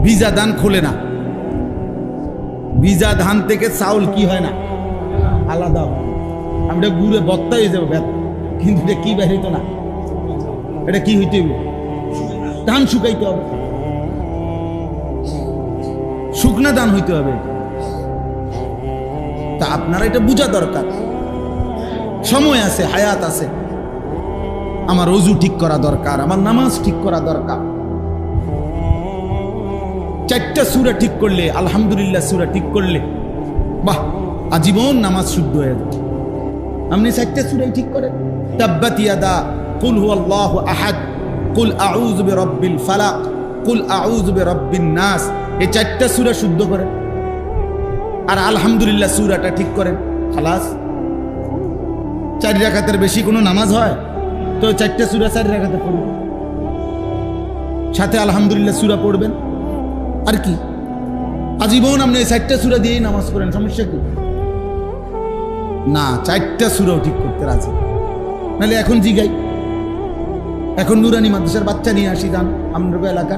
ভিজা দান খোলে না। ভিজা ধান থেকে চাউল কি হয় না, আলাদা হয়। আমরা গুড়ে বত্তা হয়ে যাবো, কিন্তু এটা কি বেরিত না, এটা কি হইতে হবে, ধান শুকাইতে হবে, শুকনা ধান হইতে হবে। তা আপনারা এটা বোঝা দরকার। সময় আছে, হায়াত আছে, আমার ওযু ঠিক করা দরকার, আমার নামাজ ঠিক করা দরকার। 4টা সূরা ঠিক করলে, আলহামদুলিল্লাহ সূরা ঠিক করলে, বাহ, আজীবন নামাজ শুদ্ধ হয়ে যাবে। আপনি 4টা সূরাই ঠিক করেন, তাব্বাত ইয়াদা, কুল হুয়াল্লাহু আহাদ, কুল আউযু বিরাব্বিল ফালাক, কুল আউযু বিরাব্বিন নাস, এই 4টা সূরা শুদ্ধ করেন, আর আলহামদুলিল্লাহ সূরাটা ঠিক করেন, খালাস। 4 রাকাতের বেশি কোনো নামাজ হয়? তো 4টা সূরা 4 রাকাতে পড়বেন, সাথে আলহামদুলিল্লাহ সূরা পড়বেন। আর কি, আজীবন আপনি এই 4টা সূরা দিয়েই নামাজ পড়েন, সমস্যা কি? না, 4টা সূরাও ঠিক করতে রাজি। নাহলে এখন জিগাই, এখন নুরানি মাদ্রাসার বাচ্চা নিয়ে আসি, যান আমরা এলাকা,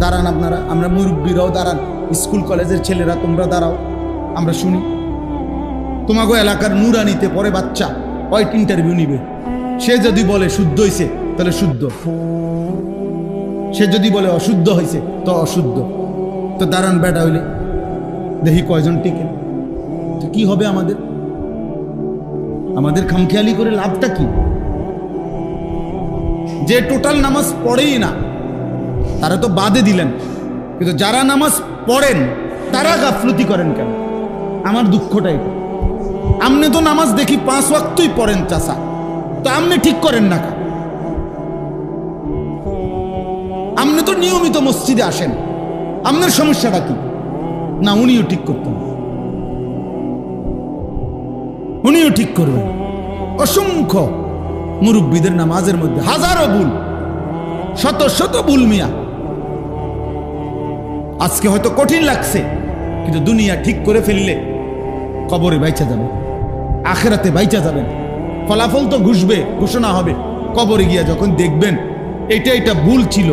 দাঁড়ান আপনারা, আমরা মুরব্বীরাও দাঁড়ান, স্কুল কলেজের ছেলেরা তোমরা দাঁড়াও, আমরা শুনি। তোমাকে এলাকার নুরানিতে পরে বাচ্চা কয়েক ইন্টারভিউ নিবে, সে যদি বলে শুদ্ধ হয়েছে তাহলে শুদ্ধ, সে যদি বলে অশুদ্ধ হয়েছে তো অশুদ্ধ। তো দাঁড়ান বেটা হইলে দেখি কয়জন টিকে। তো কি হবে আমাদের? আমাদের খামখেয়ালি করে লাভটা কি? যে টোটাল নামাজ পড়েই না তারা তো বাদে দিলেন, কিন্তু যারা নামাজ পড়েন তারা গাফলতি করেন কেন? আমার দুঃখটাই, আপনি তো নামাজ দেখি 5 ওয়াক্তই পড়েন চাচা, তো আপনি ঠিক করেন না কেন? আপনি তো নিয়মিত মসজিদে আসেন, আপনার সমস্যাটা কি? না, উনিও ঠিক করতেন, উনিও ঠিক করবেন। অসংখ্য মুরব্বীদের নামাজের মধ্যে হাজারো ভুল, শত শত ভুল মিয়া। আজকে হয়তো কঠিন লাগছে, কিন্তু দুনিয়া ঠিক করে ফেললে কবরে বাইচা যাবে, আখিরাতে বাইচা যাবেন। ফলাফল তো ঘুষবে, ঘোষণা হবে। কবরে গিয়া যখন দেখবেন এটা ভুল ছিল,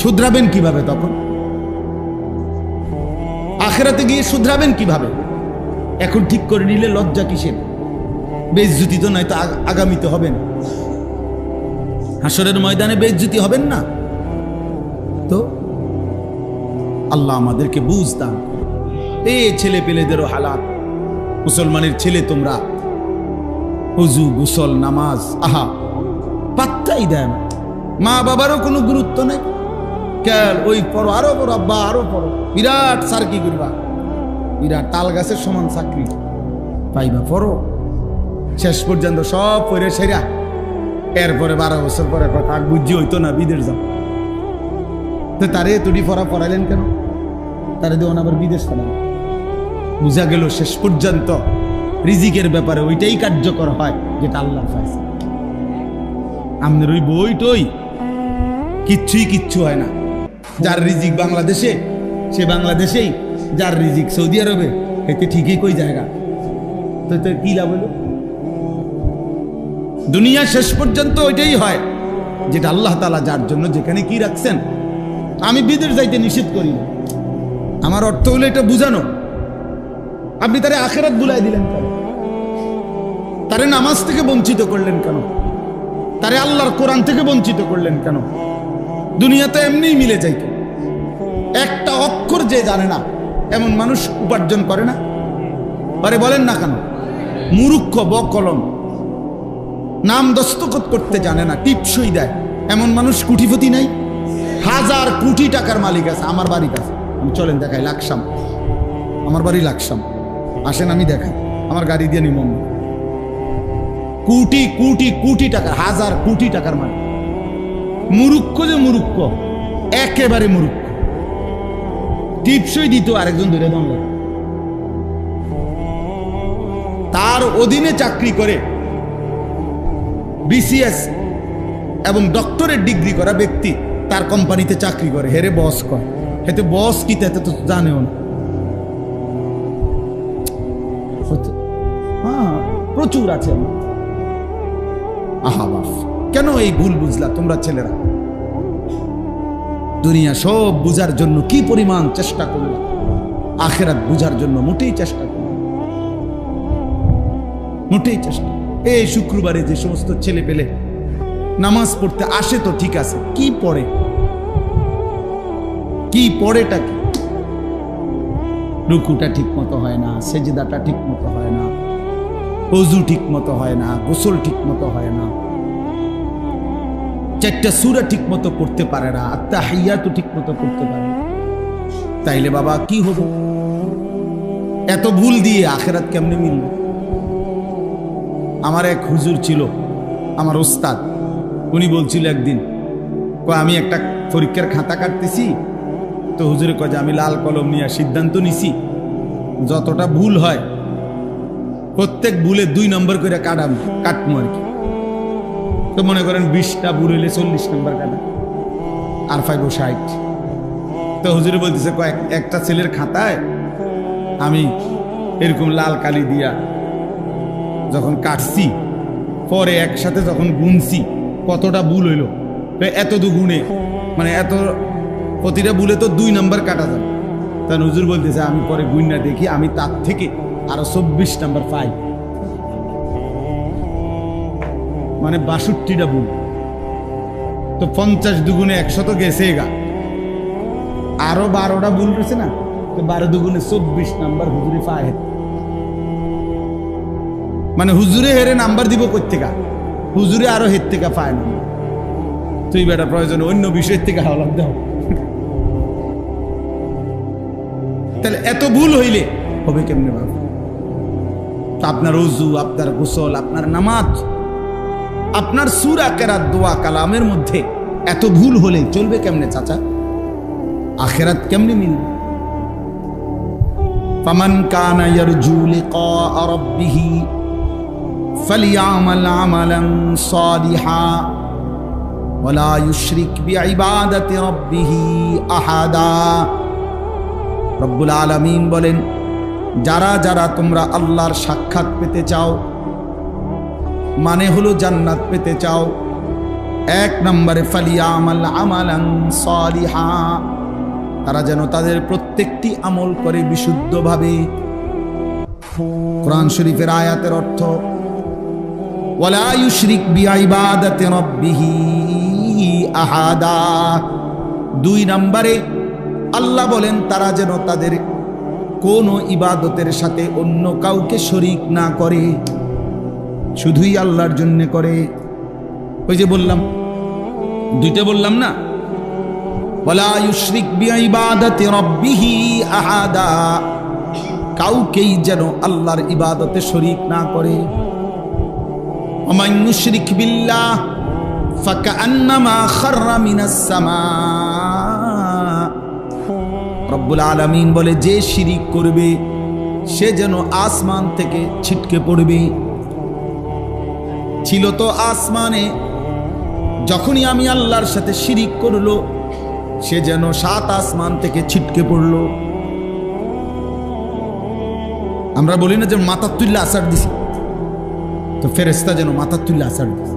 শুধরাবেন কিভাবে? তখন আখিরাতে গিয়ে শুধরাবেন কিভাবে? এখন ঠিক করে নিলে লজ্জা কিসের? বেইজ্জতি তো নয় তো আগামীতে হবেন, হাসরের ময়দানে বেইজ্জতি হবেন না। তো আল্লাহ আমাদেরকে বুঝ দান। এই ছেলে পেলেদেরও হালাত, মুসলমানের ছেলে তোমরা ওযু গোসল নামাজ আহা পাত্তাই দেয় না, মা বাবারও কোনো গুরুত্ব নেই। কেন ওই পড়ো, আরো পড়ো আব্বা, আরো পড়ো, বিরাট স্যার কি করবা, বিরাট তাল গাছের সমান চাকরি পাইবা, পড়ো। শেষ পর্যন্ত সব পড়ে সেরা, এরপরে 12 বছর পরে কথা বুঝি হইতো না, বিদেশ যাও। তো তারে তুড়ি পড়াইলেন কেন? তারে দেওয়ান আবার বিদেশ ফেলান। বুঝা গেল শেষ পর্যন্ত রিজিকের ব্যাপারে ওইটাই কার্যকর হয় যেটা আল্লাহ পাইছে। আমাদের ওই বই টই কিচ্ছু হয় না। যার রিজিক বাংলাদেশে সে বাংলাদেশেই, যার রিজিক সৌদি আরবে এতে ঠিকই কই জায়গা। তো কি লাভ হলো? দুনিয়া শেষ পর্যন্ত ওইটাই হয় যেটা আল্লাহ তাআলা যার জন্য যেখানে কি রাখছেন। আমি বিদেশ যাইতে নিষেধ করি না, আমার অর্থ হলো এটা বুঝানো। আপনি তারে আখিরাত ভুলাই দিলেন কেন? তারে নামাজ থেকে বঞ্চিত করলেন কেন? তারে আল্লাহর কোরআন থেকে বঞ্চিত করলেন কেন? দুনিয়াতে এমনিই মিলে যাইত। একটা অক্ষর যে জানে না এমন মানুষ উপার্জন করে না পারে, বলেন না কেন? মূর্খ বকলম, নাম দস্তখত করতে জানে না, টিপসই দেয় এমন মানুষ কোটিপতি নাই? হাজার কোটি টাকার মালিক আছে আমার বাড়ির কাছে। আমি চলেন দেখাই, লাকসাম, আমার বাড়ি লাকসাম, আসেন আমি দেখাই, আমার গাড়ি দিয়ে নিমন। কোটি কোটি কোটি টাকার, হাজার কোটি টাকার মালিক। মূর্খ যে মূর্খ, একেবারে মূর্খ। টিপসই দিত আরেকজন ধরে দম লাগে। তার অধীনে চাকরি করে বিসিএস এবং ডক্টরেট ডিগ্রি করা ব্যক্তি তার কোম্পানিতে চাকরি করে, হেরে বস কর। হেতে বস কি তাতে তো জানেও না। হ্যাঁ, প্রচুর আছে। আহা বাস, কেন এই ভুল বুঝলা তোমরা ছেলেরা? দুনিয়া সব বুঝার জন্য কি পরিমাণ চেষ্টা করলাম, আখিরাত বুঝার জন্য মোটেই চেষ্টা করলাম, মোটেই চেষ্টা। এই শুক্রবারে যে সমস্ত ছেলে পেলে নামাজ পড়তে আসে তো ঠিক আছে, কি পড়ে? কি পড়েটা কি? রুকুটা ঠিক মতো হয় না, সেজদাটা ঠিক মতো হয় না, ওযু ঠিক মতো হয় না, গোসল ঠিক মতো হয় না, চারটা সূরা ঠিক মতো পড়তে পারে না, আত্তাহিয়াতু ঠিক মতো পড়তে পারে না। তাইলে বাবা কি হবে? এত ভুল দিয়ে আখিরাত কেমনে মিলবে? আমার এক হুজুর ছিল, আমার ওস্তাদ, উনি বলছিল একদিন, আমি একটা পরীক্ষার খাতা কাটতেছি তো হুজুরে কয় যে আমি লাল কলম নিয়ে সিদ্ধান্ত নিছি যতটা ভুল হয় প্রত্যেক ভুলে 2 নম্বর করে কাটবো আর কি। তো মনে করেন 20টা ভুল হইলে 40 নম্বর কাটা, আর 5 ও 60। তো হুজুরে বলতেছে একটা ছেলের খাতায় আমি এরকম লাল কালি দিয়া যখন কাটছি, পরে একসাথে যখন গুনছি কতটা ভুল হইল, এত দুগুণে, মানে এত প্রতিটা ভুলে তো 2 নম্বর কাটা যাবে। তখন হুজুর বলতেছে আমি পরে গুণনা দেখি আমি তার থেকে আরো 24 নম্বর পাই, মানে 62টা ভুল। তো 50 দুগুণে 100 তো গেছে গা, আরো 12টা ভুল রয়েছে না, তো 12 দুগুণে 24 নাম্বার হুজুরে পায়। মানে হুজুরে হেরে নাম্বার দিব কই থেকে? হুজুরে আরো হের থেকে পায় না। তুই বেটা প্রয়োজন অন্য বিষয়ের থেকে হাওলাত দাও। তাহলে এত ভুল হইলে হবে কেমনে বাবা? আপনার ওযু, আপনার গোসল, আপনার নামাজ, আপনার সূরা কেরাত, দোয়া কালামের মধ্যে এত ভুল হলে চলবে কেমনে চাচা? আখিরাত কেমনে মিলবে? ফামান কানা ইয়ারজু লিকা রাব্বিহি ফালিয়ামাল আমালান সালিহা ওয়ালা ইউশরিক বিইবাদাতি রাব্বিহি আহাদা। রব্বুল আলামিন বলেন, যারা যারা তোমরা আল্লাহর সাক্ষাৎ পেতে চাও, মানে হলো জান্নাত পেতে চাও, 1 নম্বরে ফালিয়ামাল আমালান সালিহা, তারা যেন তাদের প্রত্যেকটি আমল করে বিশুদ্ধভাবে। কোরআন শরীফের আয়াতের অর্থ ওয়ালা ইউশরিক বিইবাদাতি রাব্বিহি আহাদা। 2 নম্বরে আল্লাহ বলেন তারা যেন তাদের কোনো ইবাদতের সাথে অন্য কাউকে শরীক না করে, শুধুই আল্লাহর জন্য করে। ওই যে বললাম, 2টা বললাম না, ওয়ালা ইউশরিক বিইবাদাতি রাব্বিহি আহাদা, কাউকেই যেন আল্লাহর ইবাদতে শরীক না করে। ওমান ইউশরিক বিল্লাহ ফাকান্নামা খাররা মিনাস সামা। রব্বুল আলামিন বলে, যে শিরিক করবে সে যেন আসমান থেকে ছিটকে পড়বে। ছিল তো আসমানে, যখনই আমি আল্লাহর সাথে শিরিক করলো সে যেন 7 আসমান থেকে ছিটকে পড়লো। আমরা বলি না যে মাথার তুল্লা আসার দিছি, তো ফেরেশতা যেন মাথার তুল্লা আসার দিছে।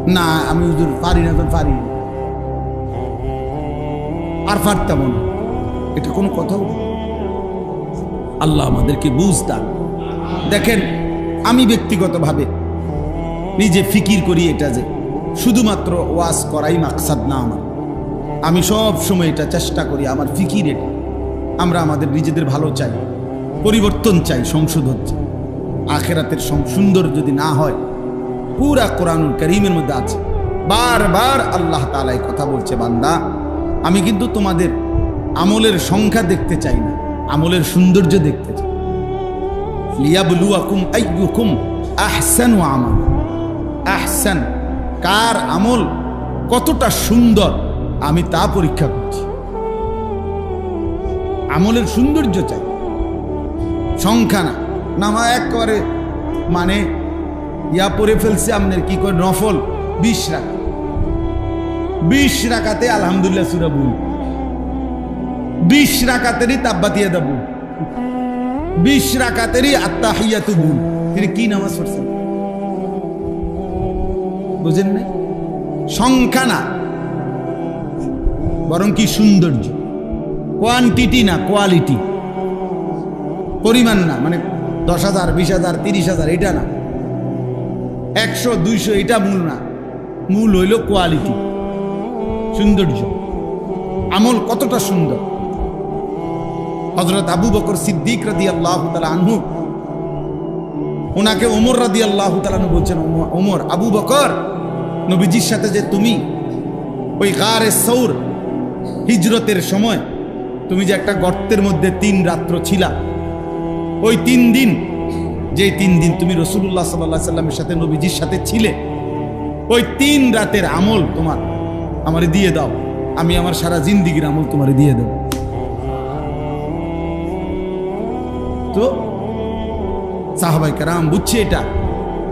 না আমি হুজুর পারি না, তো পারি না, আর পারতাম না, এটা কোনো কথা হলো? আল্লাহ আমাদেরকে বুঝ দান। দেখেন, আমি ব্যক্তিগতভাবে নিজে ফিকির করি এটা যে শুধুমাত্র ওয়াজ করাই মাকসাদ না আমার। আমি সব সময় এটা চেষ্টা করি, আমার ফিকির এটা, আমরা আমাদের নিজেদের ভালো চাই, পরিবর্তন চাই, সংশোধন চাই। আখেরাতের সুন্দর যদি না হয়, পুরা কোরআনুল কারীমের মধ্যে আছে, বারবার আল্লাহ তাআলা এই কথা বলছে, বান্দা আমি কিন্তু তোমাদের আমলের সংখ্যা দেখতে চাই না, আমলের সৌন্দর্য দেখতে চাই। লিয়াবলুয়াকুম আইয়ুকুম আহসানু আমালা, আহসান কার আমল কতটা সুন্দর আমি তা পরীক্ষা করছি। আমলের সৌন্দর্য চাই, সংখ্যা না। নামা একবারে মানে ইয়া পড়ে ফেলছে আপনার কি করে নফল 20 রাকাত, 20 রাকাতে আলহামদুলিল্লাহ সূরা বুল, 20 রাকাতেরই তাব্বাতিয়া দাবু, 20 রাকাতেরই আত্তাহিয়াতু বুল। তিনি কি নামাজ পড়ছেন বুঝেন না? সংখ্যা না, বরং কি সৌন্দর্য, কোয়ান্টিটি না কোয়ালিটি, পরিমাণ না, মানে 10,000 20,000 30,000 এটা না, 100 200 এটা মূল না, মূল হইল কোয়ালিটি, সৌন্দর্য, আমল কতটা সুন্দর। হযরত আবু বকর সিদ্দিক রাদিয়াল্লাহু তাআলা আনহু, ওনাকে ওমর রাদিয়াল্লাহু তাআলা আনহু বলছেন, ওমর, আবু বকর, নবীজির সাথে যে তুমি ওই গারে সৌর হিজরতের সময় তুমি যে একটা গর্তের মধ্যে 3 রাত্র ছিলা, ওই 3 দিন, যে 3 দিন তুমি রাসূলুল্লাহ সাল্লাল্লাহু আলাইহি সাল্লামের সাথে নবীজির সাথে ছিলে, ওই 3 রাতের আমল তোমার আমারে দিয়ে দাও, আমি আমার সারা জিন্দেগীর আমল তোমারে দিয়ে দেব। তো সাহাবায়ে কেরাম বুঝছে এটা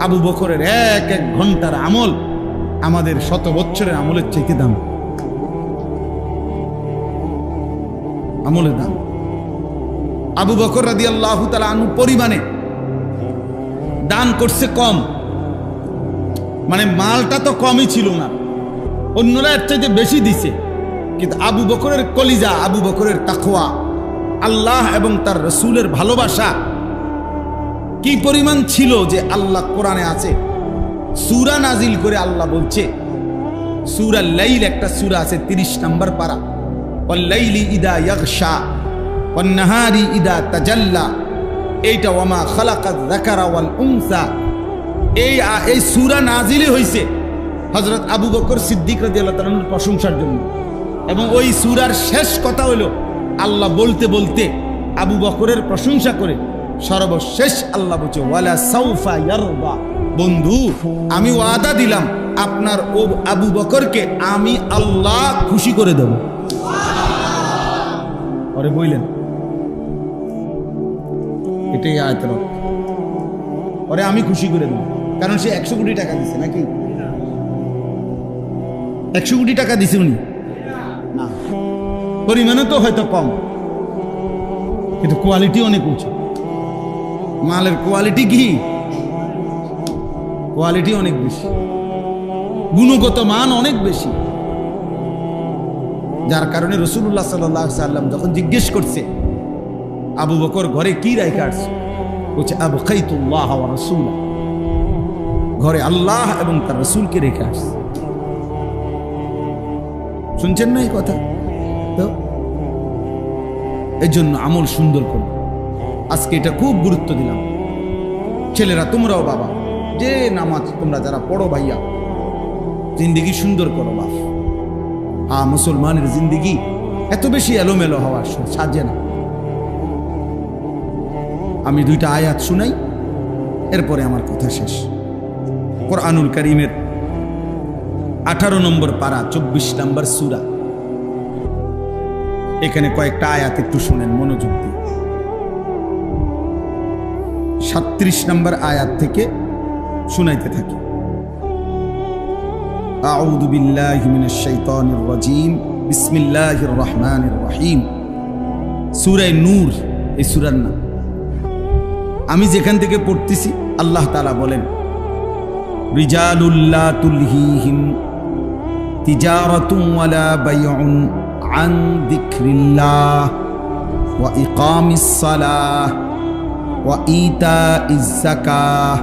আবু বকরের এক এক ঘন্টার আমল আমাদের 100 বছরের আমলের চাইতে দাম, আমলের দাম। আবু বকর রাদিয়াল্লাহু তাআলা আনহু পরিমাণে দান করছে কম, মানে মালটা তো কমই ছিল না, অন্যরা এর চাইতে বেশি দিছে, কিন্তু আবু বকরের কলিজা, আবু বকরের তাকওয়া, আল্লাহ এবং তার রাসূলের ভালোবাসা কি পরিমাণ ছিল যে আল্লাহ কোরআনে আছে, সূরা নাজিল করে আল্লাহ বলছে, সূরা লাইল একটা সূরা আছে 30 নম্বর পারা, ওয়াল লাইলি ইদা ইয়াগশা ওয়ান নাহারি ইদা তাজাল্লা, এইটা ওয়ামা খালাকাত যাকারা ওয়াল উনসা, এই সূরা নাজিলই হইছে হযরত আবু বকর সিদ্দিক রাদিয়াল্লাহু তাআলার প্রশংসার জন্য। এবং ওই সূরার শেষ কথা হলো আল্লাহ বলতে বলতে আবু বকরের প্রশংসা করে সর্বশেষ আল্লাহ বলছে, ওয়ালা সাউফা ইয়ারদা, বন্ধু আমি ওয়াদা দিলাম আপনার ও আবু বকরকে আমি আল্লাহ খুশি করে দেব। আরে বললেন এটাই আয়াতের অর্থ, ওরে আমি খুশি করে দেব, কারণ সে 100 কোটি টাকা দিছে নাকি? 100 কোটি টাকা দিছে উনি না, পরিমাণে তো হয়তো কম, কিন্তু কোয়ালিটি অনেক উঁচু। মালের কোয়ালিটি কি? কোয়ালিটি অনেক বেশি, গুণগত মান অনেক বেশি, যার কারণে রাসূলুল্লাহ সাল্লাল্লাহু আলাইহি সাল্লাম যখন জিজ্ঞেস করছে আবু বকর ঘরে কি রাইখা আসছে, বলছে আবকাইতুল্লাহ ওয়া রাসূলা, ঘরে আল্লাহ এবং তার রাসূলকে রেখে আসছে। শুনছেন না এই কথা? তো এই জন্য আমল সুন্দর করো, আজকে এটা খুব গুরুত্ব দিলাম। ছেলেরা তোমরাও বাবা, যে নামাজ তোমরা যারা পড়ো ভাইয়া, জিন্দিগি সুন্দর করো বাপ। মুসলমানের জিন্দিগি এত বেশি এলোমেলো হওয়ার সাজে না। আমি 2টা আয়াত শুনাই, এরপরে আমার কথা শেষ। কোরআনুল কারীমের 18 নম্বর পারা 24 নম্বর সূরা, এখানে কয়েকটা আয়াত একটু শুনেন মনোযোগ দিয়ে। 37 নম্বর আয়াত থেকে শুনাইতে থাকি। আউযু বিল্লাহি মিনাশ শাইতানির রাজীম, বিসমিল্লাহির রহমানির রহিম। সূরা নূর এই সূরার নাম। আমি যেখান থেকে পড়তেছি আল্লাহ তাআলা বলেন, রিজালুল লা তুলহিহিম তিজারাতুন ওয়ালা বাইউন আন যিকরিল্লাহ ওয়া ইকামিস সালাহ ওয়া ইতাইজ যাকাহ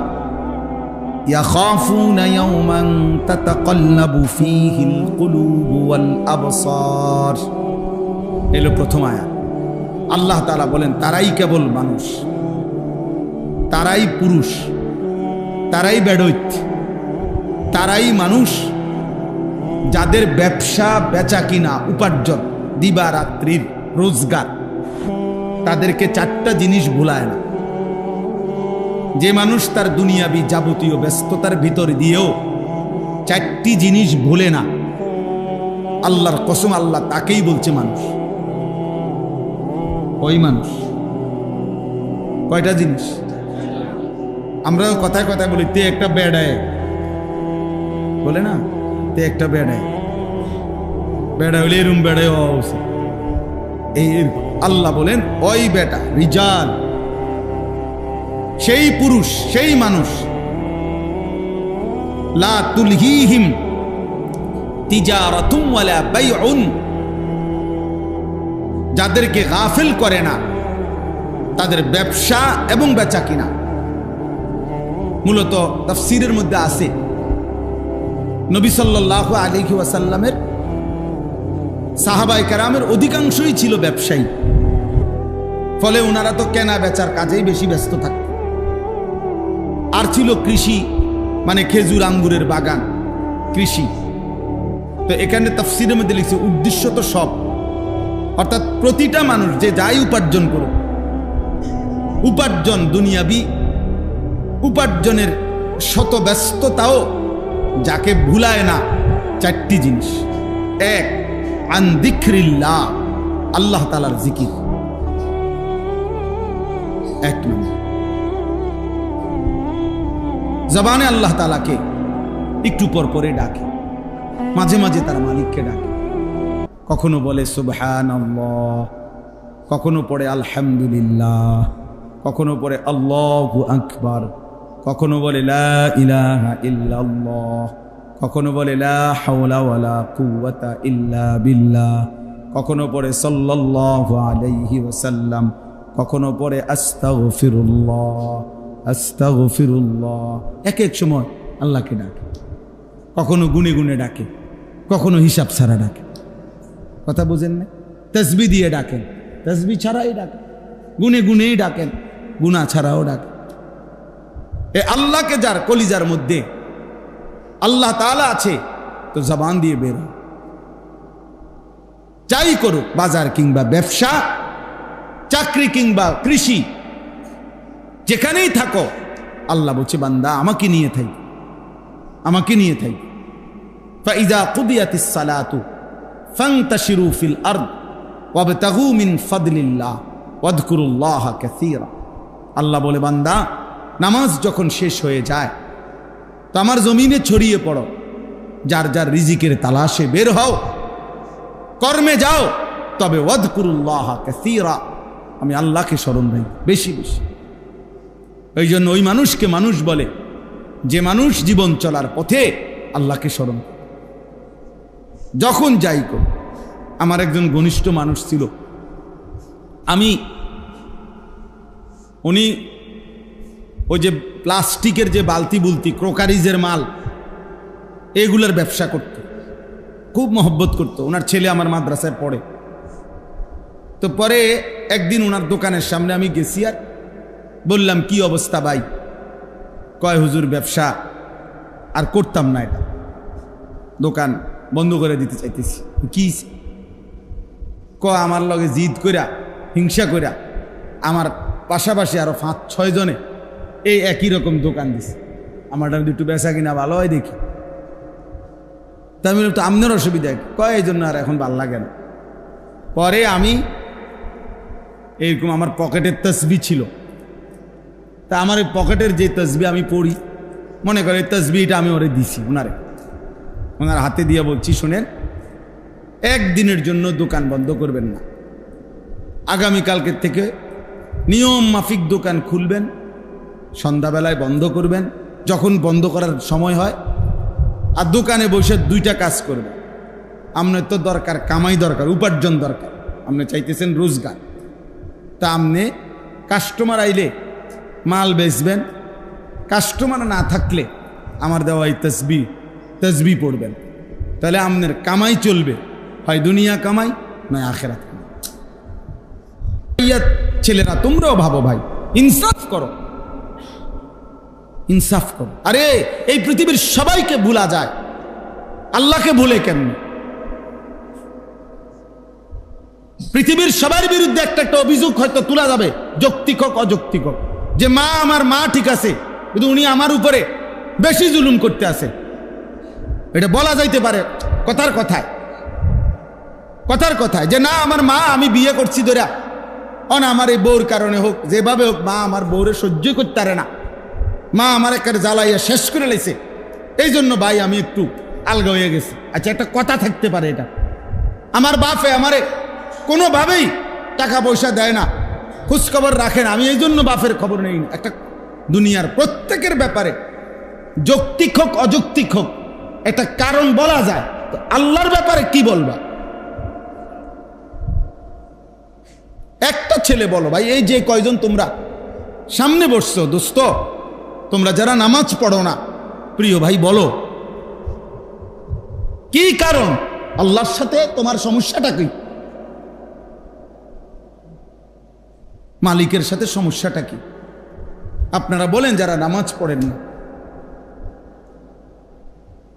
ইয়াখাফুনা ইয়াওমান তাতাকাল্লাবু ফীহিল কুলুবু ওয়াল আবসার। এলো প্রথম আয়াত। আল্লাহ তাআলা বলেন তারাই কেবল মানুষ, তারাই পুরুষ, তারাই বেডৈত, তারাই মানুষ যাদের ব্যবসা বেচা কিনা উপার্জন দিবা রাত্রির রোজগার তাদেরকে চারটা জিনিস ভুলায় না। যে মানুষ তার দুনিয়াবি যাবতীয় ব্যস্ততার ভিতর দিয়েও চারটি জিনিস ভুলে না, আল্লাহর কসম আল্লাহ তাকেই বলছে মানুষ। ওই মানুষ কয়টা জিনিস? আমরা কথায় কথায় বলি তে একটা বেড়ায়, বলে না তে একটা বেড়ায়, বেড়া হলে এরম বেড়ায় এই আল্লাহ বলেন ওই বেটা রিজাল, সেই পুরুষ, সেই মানুষ লা তুলহিহিম তিজারাতুন ওয়ালা বাইউন, যাদেরকে গাফিল করে না তাদের ব্যবসা এবং বেচা কিনা। মূলত তাফসীরের মধ্যে আছে নবী সাল্লাল্লাহু আলাইহি ওয়াসাল্লামের সাহাবায়ে কেরামের অধিকাংশই ছিল ব্যবসায়ী, ফলে ওনারা তো কেনা বেচার কাজেই বেশি ব্যস্ত থাকত। আর ছিল কৃষি, মানে খেজুর আঙ্গুরের বাগান, কৃষি। তো এখানে তাফসীরের মধ্যে লিখছে উদ্দেশ্য তো সব, অর্থাৎ প্রতিটা মানুষ যে যাই উপার্জন করুক, উপার্জন দুনিয়াবি উপার্জনের শত ব্যস্ততাও যাকে ভুলায় না চারটি জিনিস। এক, আন যিকরিল্লাহ, আল্লাহ তাআলার জিকির। এক নম্বর, জবানে আল্লাহ তাআলাকে একটু পর পরে ডাকে, মাঝে মাঝে তার মালিককে ডাকে। কখনো বলে সুবহানাল্লাহ, কখনো পড়ে আলহামদুলিল্লাহ, কখনো পড়ে আল্লাহু আকবার, কখনো বলে লা ইলাহা ইল্লাল্লাহ, কখনো বলে লা হাওলা ওয়ালা কুওয়াতা ইল্লা বিল্লাহ, কখনো পড়ে সাল্লাল্লাহু আলাইহি ওয়াসাল্লাম, কখনো পড়ে আস্তাগফিরুল্লাহ আস্তাগফিরুল্লাহ। এক এক সময় আল্লাহকে ডাকে, কখনো গুনে গুনে ডাকে, কখনো হিসাব ছাড়া ডাকে। কথা বুঝেন না? তাসবিহ দিয়ে ডাকেন, তাসবিহ ছাড়াই ডাকেন, গুনে গুনেই ডাকেন, গুনাহ ছাড়াও ডাকেন। এ আল্লাহকে যার কলিজার মধ্যে আল্লাহ তাআলা আছে, তো জবান দিয়ে বের হয়। যাই করুক, বাজার কিংবা ব্যবসা, চাকরি কিংবা কৃষি, যেখানেই থাকো, আল্লাহ বলছে বান্দা আমাকে নিয়ে থাই, আমাকে নিয়ে থাই। ফাইযা কুদিয়াতিস সালাতু ফান্তাশিরু ফিল আরদ ওয়াবতাগু মিন ফাদলিল্লাহ ওয়াযকুরুল্লাহা কাসীরা। আল্লাহ বলে বান্দা নামাজ যখন শেষ হয়ে যায় তো আমার জমিনে ছড়িয়ে পড়ো, যার যার রিজিকের তালাশে বের হও, কর্মে যাও, তবে ওয়াযকুরুল্লাহা কাসীরা, আমি আল্লাহকে স্মরণ করি বেশি বেশি। এই জন্য ওই মানুষকে মানুষ বলে যে মানুষ জীবন চলার পথে আল্লাহকে স্মরণ করে। যখন যাই কর, আমার একজন ঘনিষ্ঠ মানুষ ছিল, উনি ওই যে প্লাস্টিকের যে বালতি বুলতি, ক্রোকারিজের মাল, এগুলোর ব্যবসা করত, খুব মহব্বত করত। ওনার ছেলে আমার মাদ্রাসায় পড়ে। তো পরে একদিন ওনার দোকানের সামনে আমি গেছি, আর বললাম কি অবস্থা ভাই? কয় হুজুর ব্যবসা আর করতাম না, এটা দোকান বন্ধ করে দিতে চাইতেছি। কি আমার লগে জিদ কইরা, হিংসা কইরা, আমার পাশাপাশি আরো 5-6 জনে এই একই রকম দোকান দিছে, আমারটা একটু বেচা কিনা ভালো হয় দেখি। তা আমি তো আপনার অসুবিধা কয়, এই জন্য আর এখন ভাল লাগে না। পরে আমি এইরকম আমার পকেটের তসবিহ ছিল, তা আমার এই পকেটের যে তসবিহ আমি পড়ি, মনে করে এই তসবিহটা আমি ওরে দিছি, ওনার হাতে দিয়ে বলছি শোনেন, একদিনের জন্য দোকান বন্ধ করবেন না, আগামীকালকের থেকে নিয়ম মাফিক দোকান খুলবেন, সন্ধ্যাবেলায় বন্ধ করবেন, যখন বন্ধ করার সময় হয়, আর দোকানে বসে দুইটা কাজ করবে। আপনার তো দরকার কামাই, দরকার উপার্জন দরকার, আপনি চাইতেছেন রোজগার। তা আপনি কাস্টমার আইলে মাল বেচবেন, কাস্টমার না থাকলে আমার দেওয়া এই তসবি পড়বেন। তাহলে আপনার কামাই চলবে, হয় দুনিয়া কামাই নয় আখেরাত কামাই। ছেলেরা তোমরাও ভাবো ভাই, ইনসাফ করো, ইনসাফ করো। আরে এই পৃথিবীর সবাইকে ভুলা যায়, আল্লাহকে ভুলে কেমন? পৃথিবীর সবার বিরুদ্ধে একটা একটা অভিযোগ হয়তো তোলা যাবে, যৌক্তিক হোক অযৌক্তিক হোক, যে মা আমার মা ঠিক আছে, কিন্তু উনি আমার উপরে বেশি জুলুম করতে আছে। এটা বলা যাইতে পারে কথার কথায় যে না আমার মা, আমি বিয়ে করছি ধরা না, আমার এই বউর কারণে হোক, যেভাবে হোক মা আমার বউরে সহ্য করতে পারে না, মা আমার একটা জ্বালাইয়া শেষ করে লেছে, এই জন্য ভাই আমি একটু আলগা হয়ে গেছি। আচ্ছা, একটা কথা থাকতে পারে, এটা আমার বাপে আমারে কোনোভাবেই টাকা পয়সা দেয় না, খোঁজখবর রাখে না, আমি এই জন্য বাপের খবর নেই না। একটা দুনিয়ার প্রত্যেকের ব্যাপারে যৌক্তিক হোক অযৌক্তিক হোক একটা কারণ বলা যায়, তো আল্লাহর ব্যাপারে কি বলবা? একটা ছেলে বলো ভাই, এই যে কয়জন তোমরা সামনে বসছো দোস্ত, তোমরা যারা নামাজ পড়ো না, প্রিয় ভাই বলো কি কারণ? আল্লাহর সাথে তোমার সমস্যাটা কি? মালিকের সাথে সমস্যাটা কি? আপনারা বলেন যারা নামাজ পড়েন না,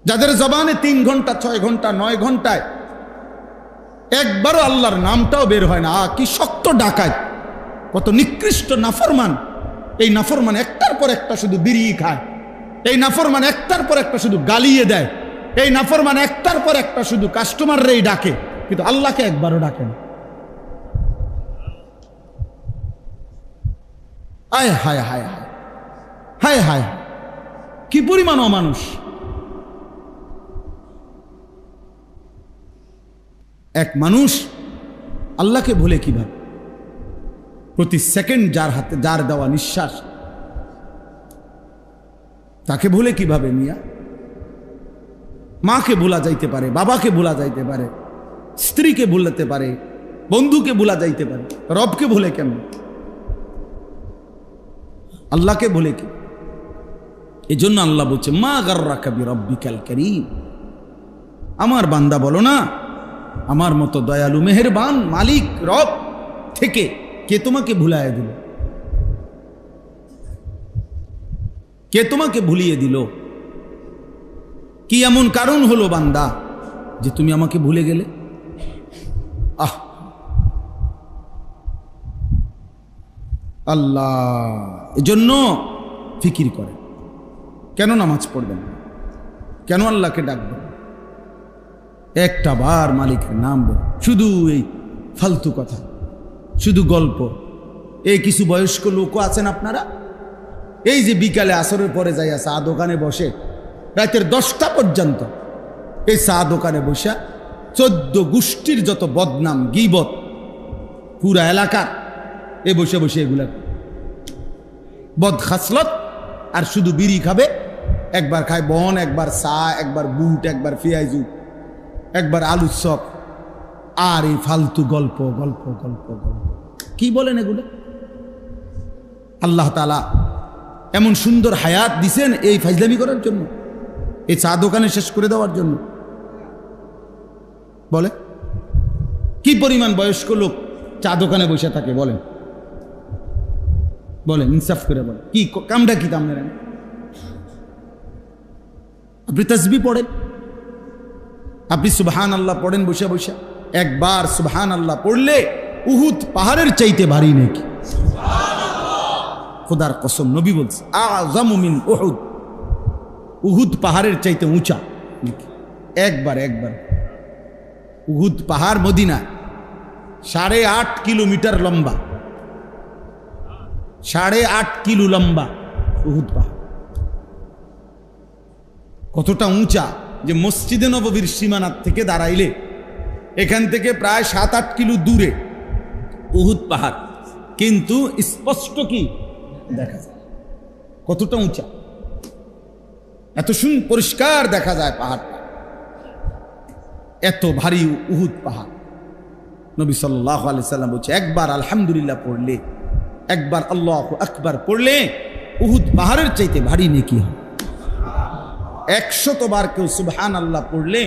যাদের জবানে 3 ঘন্টা 6 ঘন্টা 9 ঘন্টায় একবারও আল্লাহর নামটাও বের হয় না, কি শক্ত ডাকায়, কত নিকৃষ্ট নাফরমান। এই নাফরমান একটার পর একটা শুধু বিড়ি খায়, এই নাফরমান একটার পর একটা শুধু গালিয়ে দেয়, এই নাফরমান একটার পর একটা শুধু কাস্টমাররাই ডাকে, কিন্তু আল্লাহকে একবারও ডাকে না। হায় হায় হায় হায় হায় হায়, কি পরিমাণ অমানুষ! এক মানুষ আল্লাহকে ভুলে কিভাবে? প্রতি সেকেন্ড যার দেওয়া নিঃশ্বাস, তাকে ভুলে কিভাবে মিয়া? মাকে ভোলা যাইতে পারে, বাবাকে ভোলা যাইতে পারে, স্ত্রীকে ভুলাতে পারে, বন্ধুকে ভোলা যাইতে পারে, রবকে ভুলে কেন? আল্লাহকে ভুলে কি? এই জন্য আল্লাহ বলছে মা গাররাকা বিরাব্বিকাল কারীম। আমার বান্দা বলো না, আমার মতো দয়ালু মেহেরবান মালিক রব থেকে কে তোমাকে ভুলাইয়া দিল? কে তোমাকে ভুলিয়ে দিল? কি এমন কারণ হলো বান্দা যে তুমি আমাকে ভুলে গেলে? আল্লাহ এজন্য ফিকির করে, কেন নামাজ পড়বেন, কেন আল্লাহকে ডাকবেন, একটা বার মালিকের নাম বল। শুধু এই ফালতু কথা, শুধু গল্প। এই কিছু বয়স্ক লোকও আছেন আপনারা, এই যে বিকালে আসরের পরে যাইয়া চা দোকানে বসে রাতের 10টা পর্যন্ত, এই চা দোকানে বসে 14 গোষ্ঠীর যত বদনাম গীবত পুরা এলাকার, এ বসে বসে এগুলা বদ খাসলত, আর শুধু বিড়ি খাবে, একবার খায় বন, একবার চা, একবার বুট, একবার পেঁয়াজু, একবার আলুর চপ, আর এই ফালতু গল্প গল্প গল্প গল্প। কি বলেন এগুলো? আল্লাহ তাআলা এমন সুন্দর হায়াত দিছেন এই ফাজলামি করার জন্য, এই চা দোকানে শেষ করে দেওয়ার জন্য? বলে কি পরিমাণ বয়স্ক লোক চা দোকানে বসে থাকে? বলেন বলেন, ইনসাফ করে বলেন, কি কামটা কি দাম নেন? আপনি তাসবিহ পড়েন, আপনি সুবহানাল্লাহ পড়েন বসে বসে, একবার সুবহানাল্লাহ পড়লে উহুদ পাহাড়ের চাইতে ভারী নাকি? খোদার কসম, নবী বলছে আযমু মিন উহুদ, উহুদ পাহাড়ের চাইতে উঁচা নাকি? একবার উহুদ পাহাড় মদিনা 8.5 কিলোমিটার লম্বা, 8.5 কিলো লম্বা উহুদ পাহাড়। কতটা উঁচা যে মসজিদে নববীর সীমানার থেকে দাঁড়াইলে এখান থেকে প্রায় 7-8 কিলো দূরে উহুদ পাহাড়, কিন্তু স্পষ্ট কি দেখা যায় কতটা উঁচা। এত পরিষ্কার দেখা যায় পাহাড়টা, এত ভারী উহুদ পাহাড়। নবী সাল্লাল্লাহু আলাইহি সাল্লাম বলছে, একবার আলহামদুলিল্লাহ পড়লে, একবার আল্লাহু আকবার পড়লে উহুদ পাহাড়ের চাইতে ভারী নেকি হয়। 100 বার কেউ সুবহানাল্লাহ পড়লে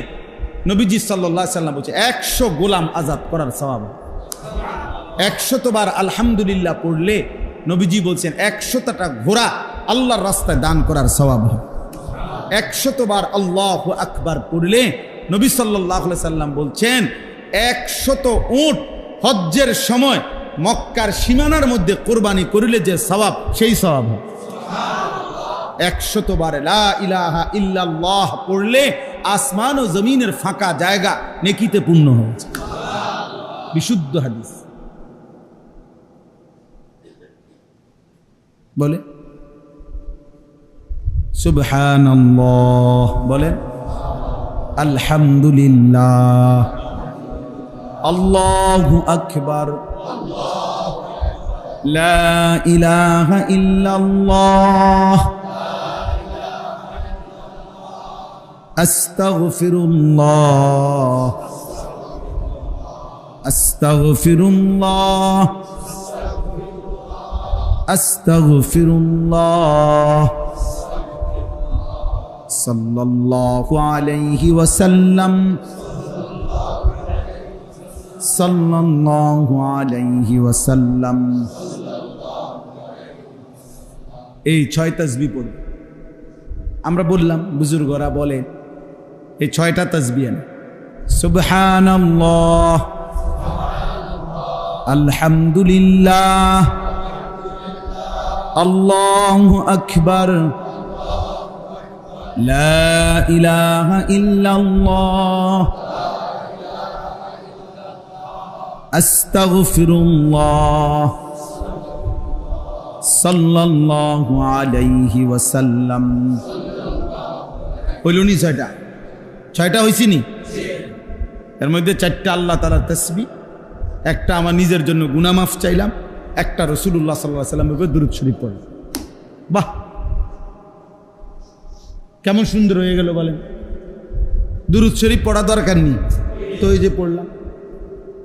নবীজি সাল্লাল্লাহু আলাইহি সাল্লাম বলছে 100 গোলাম আজাদ করার সওয়াব। 100 বার আলহামদুলিল্লাহ পড়লে নবীজি বলছেন 100টা ঘোড়া আল্লাহর রাস্তায় দান করার সওয়াব হয়। 100 বার আল্লাহু আকবার পড়লে নবী সাল্লাল্লাহু আলাইহি সাল্লাম বলছেন 100 উট হজ্জের সময় মক্কার সীমানার মধ্যে কোরবানি করিলে যে সওয়াব, সেই সওয়াব হয়। 100 বার লা ইলাহা ইল্লাল্লাহ পড়লে আসমান ও জমিনের ফাঁকা জায়গা নেকিতে পূর্ণ হয়েছে। বিশুদ্ধ হাদিস। বলে সুবহানাল্লাহ, বলেন আলহামদুলিল্লাহ, আল্লাহু আকবার, লা ইলাহা ইল্লাল্লাহ, আস্তাগফিরুল্লাহ, আস্তাগফিরুল্লাহ, আস্তাগফিরুল্লাহ, সাল্লাল্লাহু আলাইহি ওয়াসাল্লাম, সাল্লাল্লাহু আলাইহি ওয়াসাল্লাম। এই 6 তাসবিহ পড়ব। আমরা বললাম, বুজুর্গরা বলে এই 6টা তাসবিহ না, সুবহানাল্লাহ, আলহামদুলিল্লাহ, আল্লাহু আকবার, লা ইলাহা ইল্লাল্লাহ, আস্তাগফিরুল্লাহ, সাল্লাল্লাহু আলাইহি ওয়াসাল্লাম। হইলনি 6টা হইছি নি? এর মধ্যে 4টা আল্লাহ তাআলার তাসবিহ, একটা আমার নিজের জন্য গুনাহ মাফ চাইলাম, একটা রাসূলুল্লাহ সাল্লাল্লাহু আলাইহি ওয়াসাল্লামের উপর দুরূদ শরীফ পড়লাম। বাহ, কেমন সুন্দর হয়ে গেল বলেন। দুরূদ শরীফ পড়া দরকার নেই তো এই যে পড়লাম,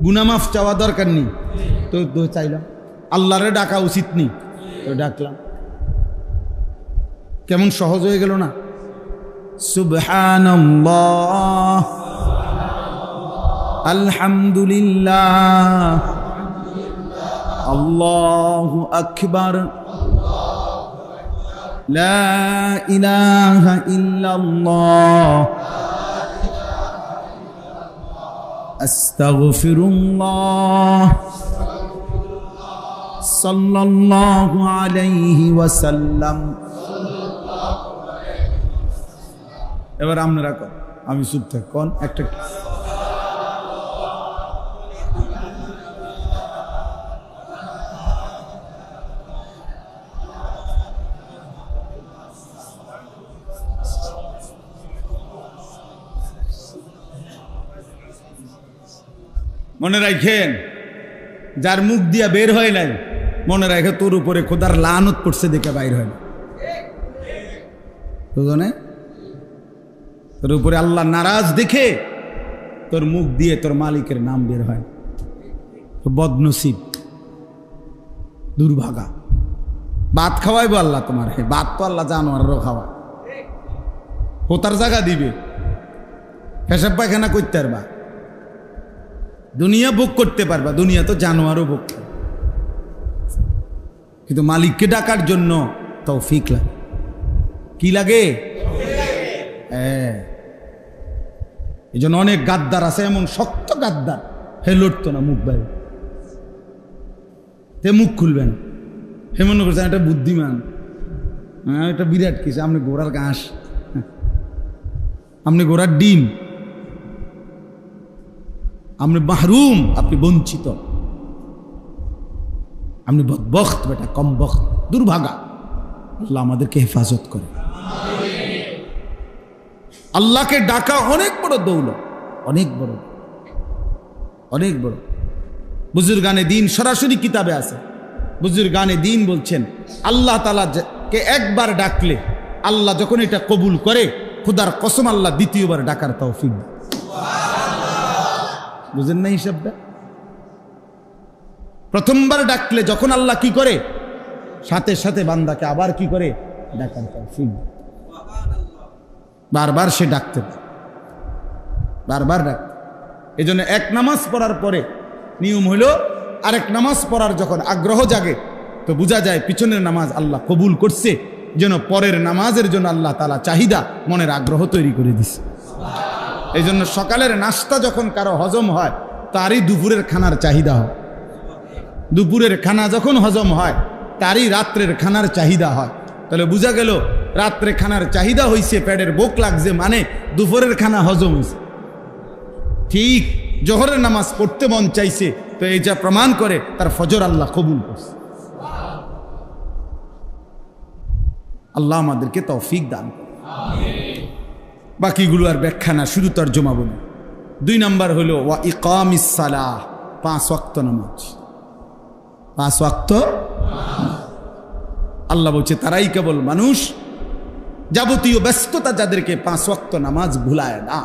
গুনাহ মাফ চাওয়া দরকার নেই তো চাইলাম, আল্লাহরে ডাকা উচিত নেই তো ডাকলাম। কেমন সহজ হয়ে গেল না? সুবহানাল্লাহ, আলহামদুলিল্লাহ, আল্লাহু আকবার, লা ইলাহা ইল্লাল্লাহ, আস্তাগফিরুল্লাহ, সাল্লাল্লাহু আলাইহি ওয়াসাল্লাম। এবার আপনারা কন, আমি চুপ থাক, কন একটা। মনে রাখেন, যার মুখ দিয়া বের হয় নাই, মনে রাখে তোর উপরে খোদার লানত পড়ছে দেখে বাইর হয় না। বুঝনে? তোর উপরে আল্লাহ নারাজ দেখে তোর মুখ দিয়ে তোর মালিকের নাম বের হয়। তো বদনসিব, দুর্ভাগা। ভাত খাওয়াইবো আল্লাহ তোমার, ভাত তো আল্লাহ জানোয়ারেরও খাওয়ায়, হোতার জায়গা দিবে, পেশাব পায়খানা করতে পারবা, দুনিয়া ভোগ করতে পারবা, দুনিয়া তো জানোয়ারও ভোগ করে, কিন্তু মালিককে ডাকার জন্য তৌফিক লাগে। কি লাগে? হ্যাঁ, এই জন্য অনেক গাদ্দার আছে, এমন শক্ত গাদ্দার, হে লড়তো না মুখ বাইরে, তে মুখ খুলবেন, হে মনে করছেন এটা বুদ্ধিমান, হ্যাঁ এটা বিরাট কিছু, আপনি ঘোড়ার ঘাস, আপনি ঘোড়ার ডিম, আপনি মাহরুম, আপনি বঞ্চিত, আপনি বদবখত, বেটা কম বখত, দুর্ভাগা। আল্লাহ আমাদেরকে হেফাজত করে। আল্লাহকে ডাকা অনেক বড় দৌলত, অনেক বড়, অনেক বড়। বুজুর্গানে দিন সরাসরি কিতাবে আছে, বুজুর্গানে দিন বলছেন আল্লাহ তাআলা কে একবার ডাকলে আল্লাহ যখন এটা কবুল করে, খোদার কসম আল্লাহ দ্বিতীয়বার ডাকার তৌফিক দেয়। বুঝেন না হিসাবটা? প্রথমবার ডাকলে যখন আল্লাহ কি করে, সাথে সাথে বান্দাকে আবার কি করে, ডাকার তৌফিক দেয়। বারবার সে ডাকতে পারে, বারবার ডাকতে। এই জন্য এক নামাজ পড়ার পরে নিয়ম হলো আরেক নামাজ পড়ার যখন আগ্রহ জাগে, তো বোঝা যায় পিছনের নামাজ আল্লাহ কবুল করছে, যেন পরের নামাজের জন্য আল্লাহ তাআলা চাহিদা, মনের আগ্রহ তৈরি করে দিছে। এই জন্য সকালের নাস্তা যখন কারো হজম হয়, তারই দুপুরের খানার চাহিদা হয়। দুপুরের খানা যখন হজম হয়, তারই রাত্রের খানার চাহিদা হয়। তাহলে বোঝা গেল রাত্রে খানার চাহিদা হইছে, পেটের ভোক লাগছে, মানে দুপুরের খানা হজম হয়েছে। ঠিক জোহরের নামাজ পড়তে মন চাইছে, তো এই যা প্রমাণ করে তার ফজর আল্লাহ কবুল করছে। আল্লাহ আমাদেরকে তৌফিক দান করে। বাকিগুলো আর ব্যাখ্যা না, শুধু তর্জমা বলি। 2 নাম্বার হলো ওয়া ইকামিস সালাহ, 5 ওয়াক্ত নামাজ। 5 ওয়াক্ত আল্লাহ বলছে তারাই কেবল মানুষ, যাবতীয় ব্যস্ততা যাদেরকে 5 ওয়াক্ত নামাজ ভুলায় না।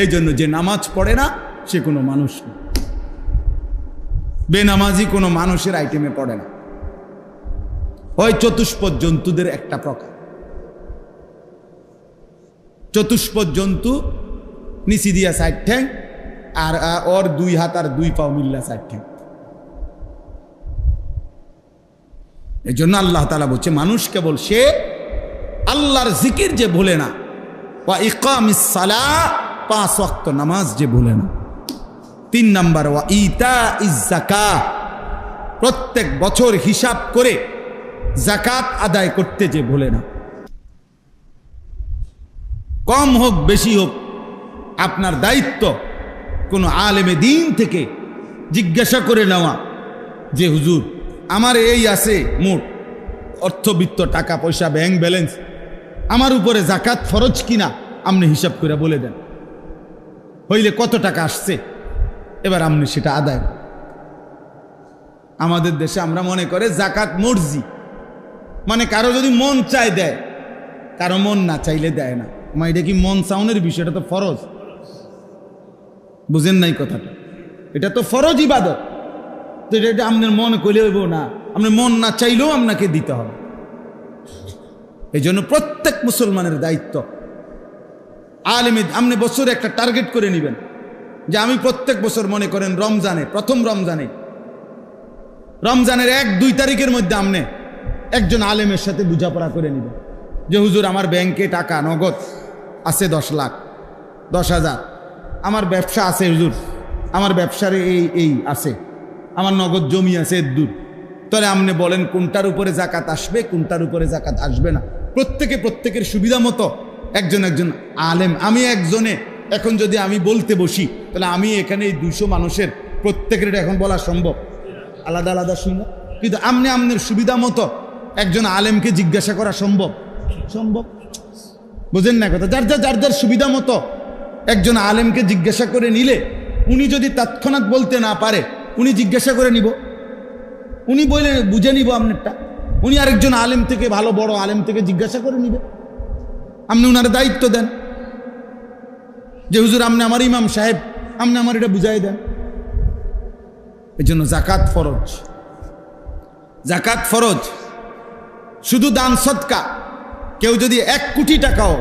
এই জন্য যে নামাজ পড়ে না সে কোনো মানুষ না। বেনামাজি কোনো মানুষের আইটেমে পড়ে না। ওই চতুষ্পদ জন্তুদের একটা প্রকার। চতুষ্পদ জন্তু নিচি দিয়া 4 ঠ্যাং, আর ওর 2 হাত আর 2 পাও মিল্লা 4 ঠ্যাং। এই জন্য আল্লাহ তাআলা বলছে মানুষ কেবল সে আল্লাহর জিকির যে ভুলে না, ওয়া ইকামিস সালাহ, 5 ওয়াক্ত নামাজ যে ভুলে না। 3 নাম্বার ওয়া ইতাইজ যাকাত, প্রত্যেক বছর হিসাব করে যাকাত আদায় করতে যে ভুলে না। কম হোক বেশি হোক, আপনার দায়িত্ব কোনো আলেমে দ্বীন থেকে জিজ্ঞাসা করে নেওয়া যে হুজুর আমার এই আছে মোট অর্থবিত্ত, টাকা পয়সা, ব্যাংক ব্যালেন্স, আমার উপরে যাকাত ফরজ কিনা আপনি হিসাব করে বলে দেন। হইলে কত টাকা আসছে, এবার আপনি সেটা আদায়। আমাদের দেশে আমরা মনে করে যাকাত মর্জি, মানে কারো যদি মন চায় দেয়, কারো মন না চাইলে দেয় না। এটা কি মন চাউনের বিষয়? এটা তো ফরজ। বুঝেন নাই কথাটা? এটা তো ফরজ ইবাদত। তো এটা আপনার মন কইলে হইব না, আপনার মন না চাইলেও আপনাকে দিতে হবে। এই জন্য প্রত্যেক মুসলমানের দায়িত্ব, আলেমে আপনি বছরে একটা টার্গেট করে নেবেন যে আমি প্রত্যেক বছর, মনে করেন রমজানে, প্রথম রমজানের 1-2 তারিখের মধ্যে আপনি একজন আলেমের সাথে বোঝাপড়া করে নেবেন যে হুজুর আমার ব্যাংকে টাকা নগদ আছে 10 লাখ, 10,000, আমার ব্যবসা আছে হুজুর, আমার ব্যবসার এই আছে, আমার নগদ জমি আছে দূর। তাহলে আপনি বলেন কোনটার উপরে যাকাত আসবে, কোনটার উপরে যাকাত আসবে না। প্রত্যেকের সুবিধা মতো একজন আলেম। আমি একজনে এখন যদি আমি বলতে বসি, তাহলে আমি এখানে এই 200 মানুষের প্রত্যেকের এখন বলা সম্ভব, আলাদা আলাদা শুনবো। কিন্তু আপনার সুবিধা মতো একজন আলেমকে জিজ্ঞাসা করা সম্ভব? বুঝেন না কথা? যার সুবিধা মতো একজন আলেমকে জিজ্ঞাসা করে নিলে, উনি যদি তৎক্ষণাৎ বলতে না পারে, উনি জিজ্ঞাসা করে নিব, উনি বলে বুঝে নিব আপনারটা। উনি আরেকজন আলেম থেকে, ভালো বড় আলেম থেকে জিজ্ঞাসা করে নিবে। আপনি উনার দায়িত্ব দেন যে হুজুর আপনি আমার ইমাম সাহেব, আপনি আমার এটা বুঝাই দেন। এই জন্য যাকাত ফরজ। শুধু দান সদকা, কেউ যদি 1 কোটি টাকাও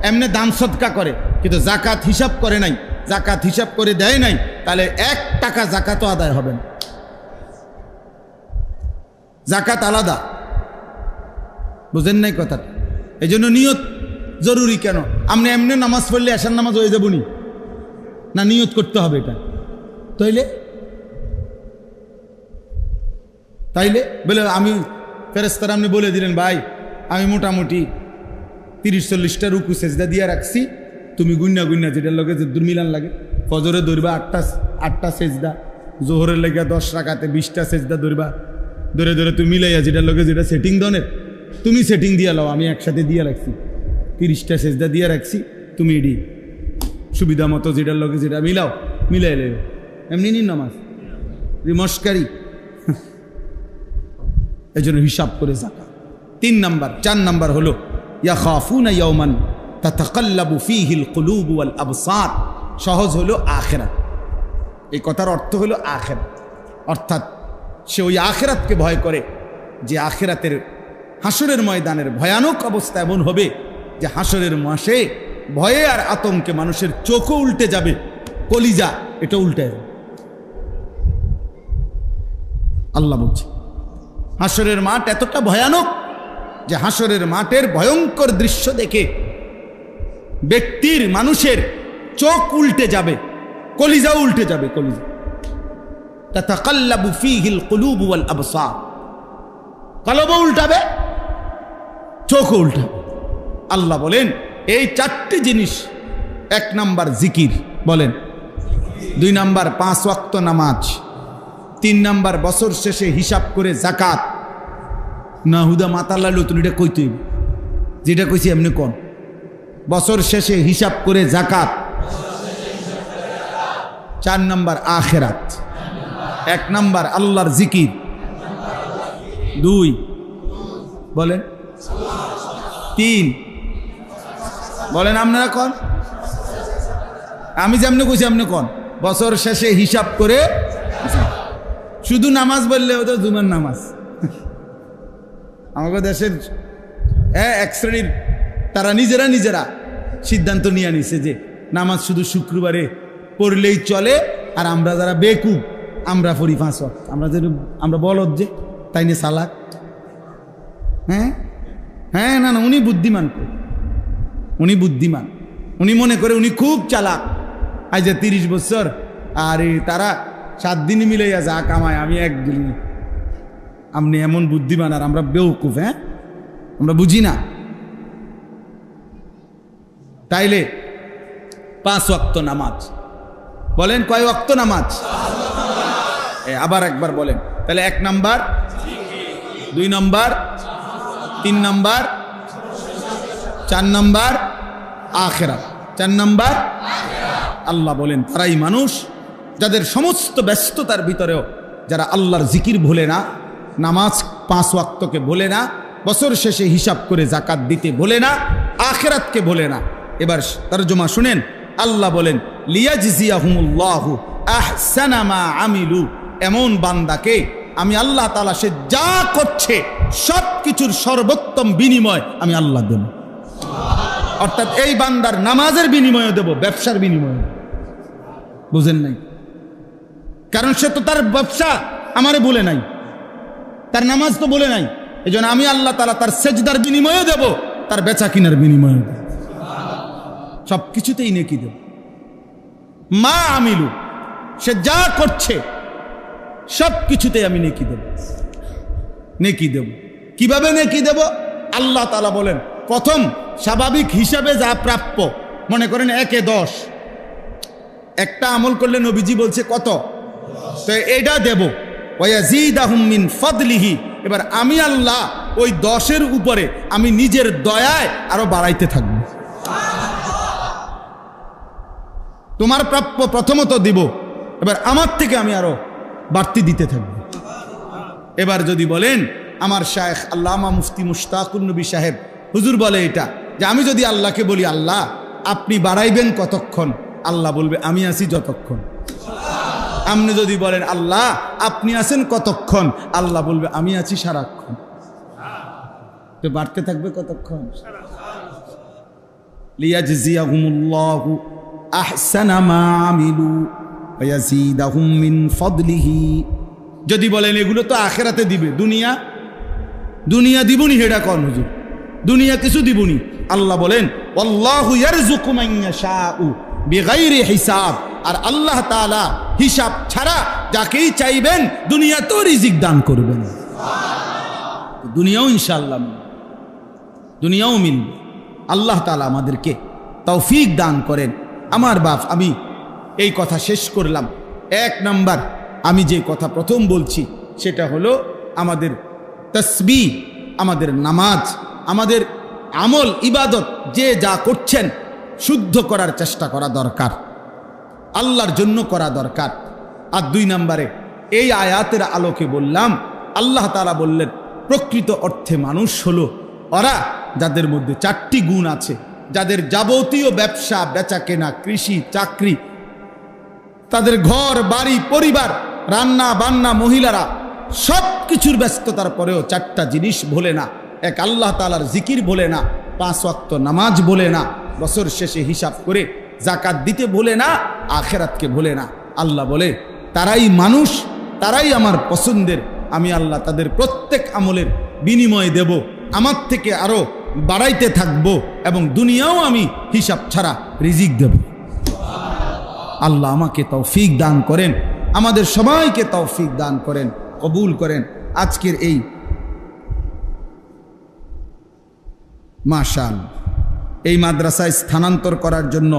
এমনি দান সদকা করে, কিন্তু যাকাত হিসাব করে নাই, যাকাত হিসাব করে দেয় নাই, তাহলে 1 টাকা যাকাতও আদায় হবে না। যাকাত আলাদা। বুঝেন নাই কথাটা? এই জন্য নিয়ত জরুরি। কেন? আপনি এমনি নামাজ পড়লে এশার নামাজ হয়ে যাবনি না, নিয়ত করতে হবে এটা। তাইলে বলে আমি ফেরেশতারা আপনি বলে দিলেন ভাই আমি মোটামুটি 30-40টা রুকু সেজদা দিয়ে রাখছি, তুমি গুন্না যেটার লগে যে দুর্মিলান লাগে, ফজরে ধরবা 8টা সেজদা, জোহরের লেগে 10 রাকাতে 20টা সেজদা ধরবা, ধরে তুমি মিলাইয়া যেটার লগে যেটা সেটিং দনের তুমি সেটিং দিয়ে লাও, আমি একসাথে দিয়ে রাখছি 30টা সেজদা দিয়ে রাখছি, তুমি এডি সুবিধা মতো যেটার লগে যেটা মিলাই লেবে, এমনি নিন নামাজ মস্কারি। এই জন্য হিসাব করে যাকাত 3 নাম্বার। 4 নাম্বার হলো ইয়াখাফুনা ইয়াওমান তাতাকাল্লাবু ফীহিল কুলুবু ওয়াল আবসার। সহজ হলো আখিরাত। এই কথার অর্থ হলো আখিরাত, অর্থাৎ সে ওই আখিরাতকে ভয় করে যে আখিরাতের হাসরের ময়দানের ভয়ানক অবস্থা এমন হবে যে হাসরের মাসে ভয়ে আর আতঙ্কে মানুষের চোখও উল্টে যাবে, কলিজা এটা উল্টে যাবে। আল্লাহ বলছে হাসরের মাঠ এতটা ভয়ানক যে হাসরের মাঠের ভয়ঙ্কর দৃশ্য দেখে ব্যক্তির, মানুষের চোখ উল্টে যাবে, কলিজা উল্টে যাবে, কলিজা। তাতাকাল্লাবু ফীহিল কুলুবু ওয়াল আবসার, কলবও উল্টাবে, চোখও উল্টাবে। আল্লাহ বলেন এই চারটি জিনিস, 1 নাম্বার জিকির বলেন, 2 নাম্বার 5 ওয়াক্ত নামাজ, 3 নাম্বার বছর শেষে হিসাব করে জাকাত। না হুদা মাতাল্লা তুমি এটা কইতে, যেটা কইছি এমনি কোন, বছর শেষে হিসাব করে জাকাত। 4 নাম্বার আখিরাত, 1 নাম্বার আল্লাহর জিকির, 2 বলেন, 3 বলেন, আপনারা কোন? আমি যেমনি কইছি আপনি কোন, বছর শেষে হিসাব করে। শুধু নামাজ বললে হতো জুমার নামাজ। আমাদের দেশের এক শ্রেণীর তারা নিজেরা সিদ্ধান্ত নিয়ে নিছে যে নামাজ শুধু শুক্রবারে পড়লেই চলে, আর আমরা যারা বেকুব আমরা পড়ি 5 ওয়াক্ত। আমরা বলদ যে তাই নিয়ে সালাক। হ্যাঁ না, উনি বুদ্ধিমান, উনি বুদ্ধিমান, উনি মনে করে উনি খুব চালাক। আজ 30 বছর আর তারা 7 দিন মিলাইয়া যা কামায় আমি 1 দিন। আপনি এমন বুদ্ধিমান আর আমরা বেউকুফ। আমরা বুঝি না। তাইলে 5 ওয়াক্ত নামাজ বলেন, কয় ওয়াক্ত নামাজ? আবার একবার বলেন। তাহলে 1 নাম্বার, 2 নাম্বার, 3 নাম্বার, 4 নাম্বার আখিরাত, 4 নাম্বার। আল্লাহ বলেন তারাই মানুষ যাদের সমস্ত ব্যস্ততার ভিতরেও যারা আল্লাহর জিকির ভোলে না, নামাজ 5 ওয়াক্তকে ভোলে না, বছর শেষে হিসাব করে জাকাত দিতে ভোলে না, আখিরাতকে ভোলে না। এবার তরজমা শুনেন। আল্লাহ বলেন লিয়াজজিয়াহুমুল্লাহু আহসানা মা আমিলু, এমন বান্দাকে আমি আল্লাহ তাআলা সে যা করছে সব কিছুর সর্বোত্তম বিনিময় আমি আল্লাহ দেব। অর্থাৎ এই বান্দার নামাজের বিনিময়ে দেব, ব্যবসার বিনিময়ে। বুঝেন নাই? কারণ সে তো তার ব্যবসা আমারে বলে নাই, তার নামাজ তো বলে নাই। এই জন্য আমি আল্লাহ তাআলা তার সেজদার বিনিময়ে দেব, তার বেচা কিনার বিনিময়ে দেব, সব কিছুতেই নেকি দেব। মা আমিলু, সে যা করছে সব কিছুতেই আমি নেকি দেব, নেকি দেব। কিভাবে নেকি দেব? আল্লাহ তাআলা বলেন প্রথম স্বাভাবিক হিসাবে যা প্রাপ্য, মনে করেন 1 এ 10, একটা আমল করলে নবীজি বলছে কত, তো এটা দেব। ওয়ায়াজিদাহুম মিন ফাদলিহি, এবার আমি আল্লাহ ওই 10-এর উপরে আমি নিজের দয়ায় আরো বাড়াইতে থাকব। তোমার প্রাপ্য প্রথমত দিব, এবার আমার থেকে আমি আরো বাড়তি দিতে থাকব। এবার যদি বলেন আমার শায়েখ আল্লামা মুফতি মুশতাকুন নবী সাহেব হুজুর বলে এটা যে আমি যদি আল্লাহকে বলি আল্লাহ আপনি বাড়াইবেন কতক্ষণ, আল্লাহ বলবে আমি আছি যতক্ষণ। আপনি যদি বলেন আল্লাহ আপনি আছেন কতক্ষণ, আল্লাহ বলবে আমি আছি সারাক্ষণ। তো বাড়তে থাকবে কতক্ষণ? লিয়াজজিয়াহুমুল্লাহু আহসানা মা আমিলু ওয়া ইয়াজিদাহুম মিন ফাদলিহি। যদি বলেন এগুলো তো আখিরাতে দিবে, দুনিয়া দিবনি, হেডা কোন হুজুর? দুনিয়া কিছু দিবনি। আল্লাহ বলেন আল্লাহু ইয়ারযুকু মান ইয়াশাউ বিগাইরি হিসাব, আর আল্লাহ তাআলা হিসাব ছাড়া যাকেই চাইবেন দুনিয়াতেও রিজিক দান করবেন। দুনিয়াও ইনশাআল্লাহ, দুনিয়াও মিলবে। আল্লাহ তাআলা আমাদেরকে তৌফিক দান করেন। আমার বাপ, আমি এই কথা শেষ করলাম। 1 নাম্বার আমি যে কথা প্রথম বলছি সেটা হলো আমাদের তাসবিহ, আমাদের নামাজ, আমাদের আমল ইবাদত যে যা করছেন শুদ্ধ করার চেষ্টা করা দরকার, আল্লাহর জন্য করা দরকার। আর 2 নম্বরে এই আয়াতের আলোকে বললাম, আল্লাহ তাআলা বললেন প্রকৃত অর্থে মানুষ হলো ওরা যাদের মধ্যে 4টি গুণ আছে, যাদের যাবতীয় ব্যবসা বেচা কেনা, কৃষি, চাকরি, তাদের ঘর বাড়ি পরিবার, রান্না বান্না, মহিলারা সব কিছুর ব্যস্ততার পরেও 4টা জিনিস ভোলে না। এক, আল্লাহ তাআলার জিকির ভোলে না, 5 ওয়াক্ত নামাজ ভোলে না, বছর শেষে হিসাব করে জাকাত দিতে ভোলে না, আখিরাতকে ভোলে না। আল্লাহ বলে তারাই মানুষ, তারাই আমার পছন্দের। আমি আল্লাহ তাদের প্রত্যেক আমলের বিনিময় দেব, আমার থেকে আরো বাড়াইতে থাকব, এবং দুনিয়াও আমি হিসাব ছাড়া রিজিক দেব। আল্লাহ আমাকে তৌফিক দান করেন, আমাদের সবাইকে তৌফিক দান করেন, কবুল করেন। আজকের এই মাশাআল্লাহ এই মাদ্রাসায় স্থানান্তর করার জন্য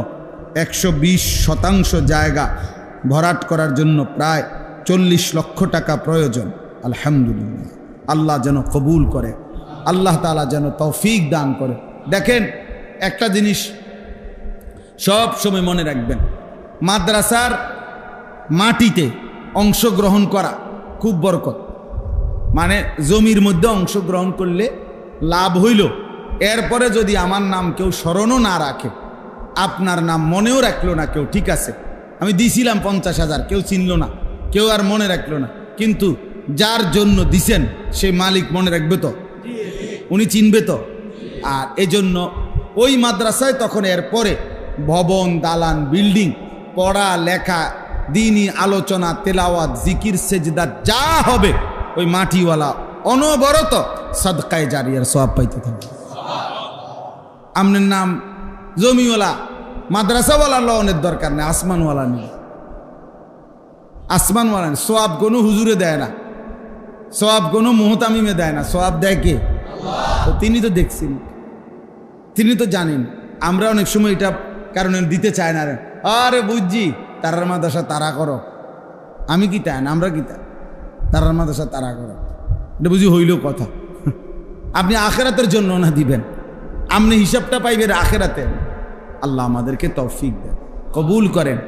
120% জায়গা ভরাট করার জন্য প্রায় 40 লক্ষ টাকা প্রয়োজন। আলহামদুলিল্লাহ, আল্লাহ যেন কবুল করে, আল্লাহ তাআলা যেন তৌফিক দান করে। দেখেন, একটা জিনিস সব সময় মনে রাখবেন, মাদ্রাসার মাটিতে অংশগ্রহণ করা খুব বরকত। মানে জমির মধ্যে অংশগ্রহণ করলে লাভ হইল, এরপরে যদি আমার নাম কেউ স্মরণও না রাখে, আপনার নাম মনেও রাখলো না কেউ, ঠিক আছে, আমি দিছিলাম 50,000, কেউ চিনল না, কেউ আর মনে রাখলো না, কিন্তু যার জন্য দিছেন সে মালিক মনে রাখবে তো, উনি চিনবে তো। আর এজন্য ওই মাদ্রাসায় তখন এরপরে ভবন, দালান, বিল্ডিং, পড়া লেখা, দিনী আলোচনা, তেলাওয়াত, জিকির, সেজদা যা হবে ওই মাটিওয়ালা অনবরত সাদকায়ে জারিয়ার সওয়াব পাইতে থাকবে। আপনার নাম জমিওয়ালা, মাদ্রাসাওয়ালা লওনের দরকার নেই, আসমানওয়ালা নেই, আসমানওয়ালা নেই। সওয়াব কোনো হুজুরে দেয় না, সওয়াব কোনো মুহতামিমে দেয় না, সওয়াব দেয় কে? তো তিনি তো দেখছেন, তিনি তো জানেন। আমরা অনেক সময় এটা কারণে দিতে চায় না, আরে বুঝছি তারার মাদ্রাসা তারা করো, আমি কি তাই না, আমরা কি তাই, তারার মাদ্রাসা তারা করো, এটা বুঝি হইল কথা। আপনি আখিরাতের জন্য না দিবেন, আপনি হিসাবটা পাইবেন আখিরাতে। আল্লাহ আমাদেরকে তৌফিক দেন, কবুল করেন,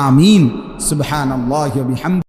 আমিন। সুবহানাল্লাহি ওয়া বিহামদিহি।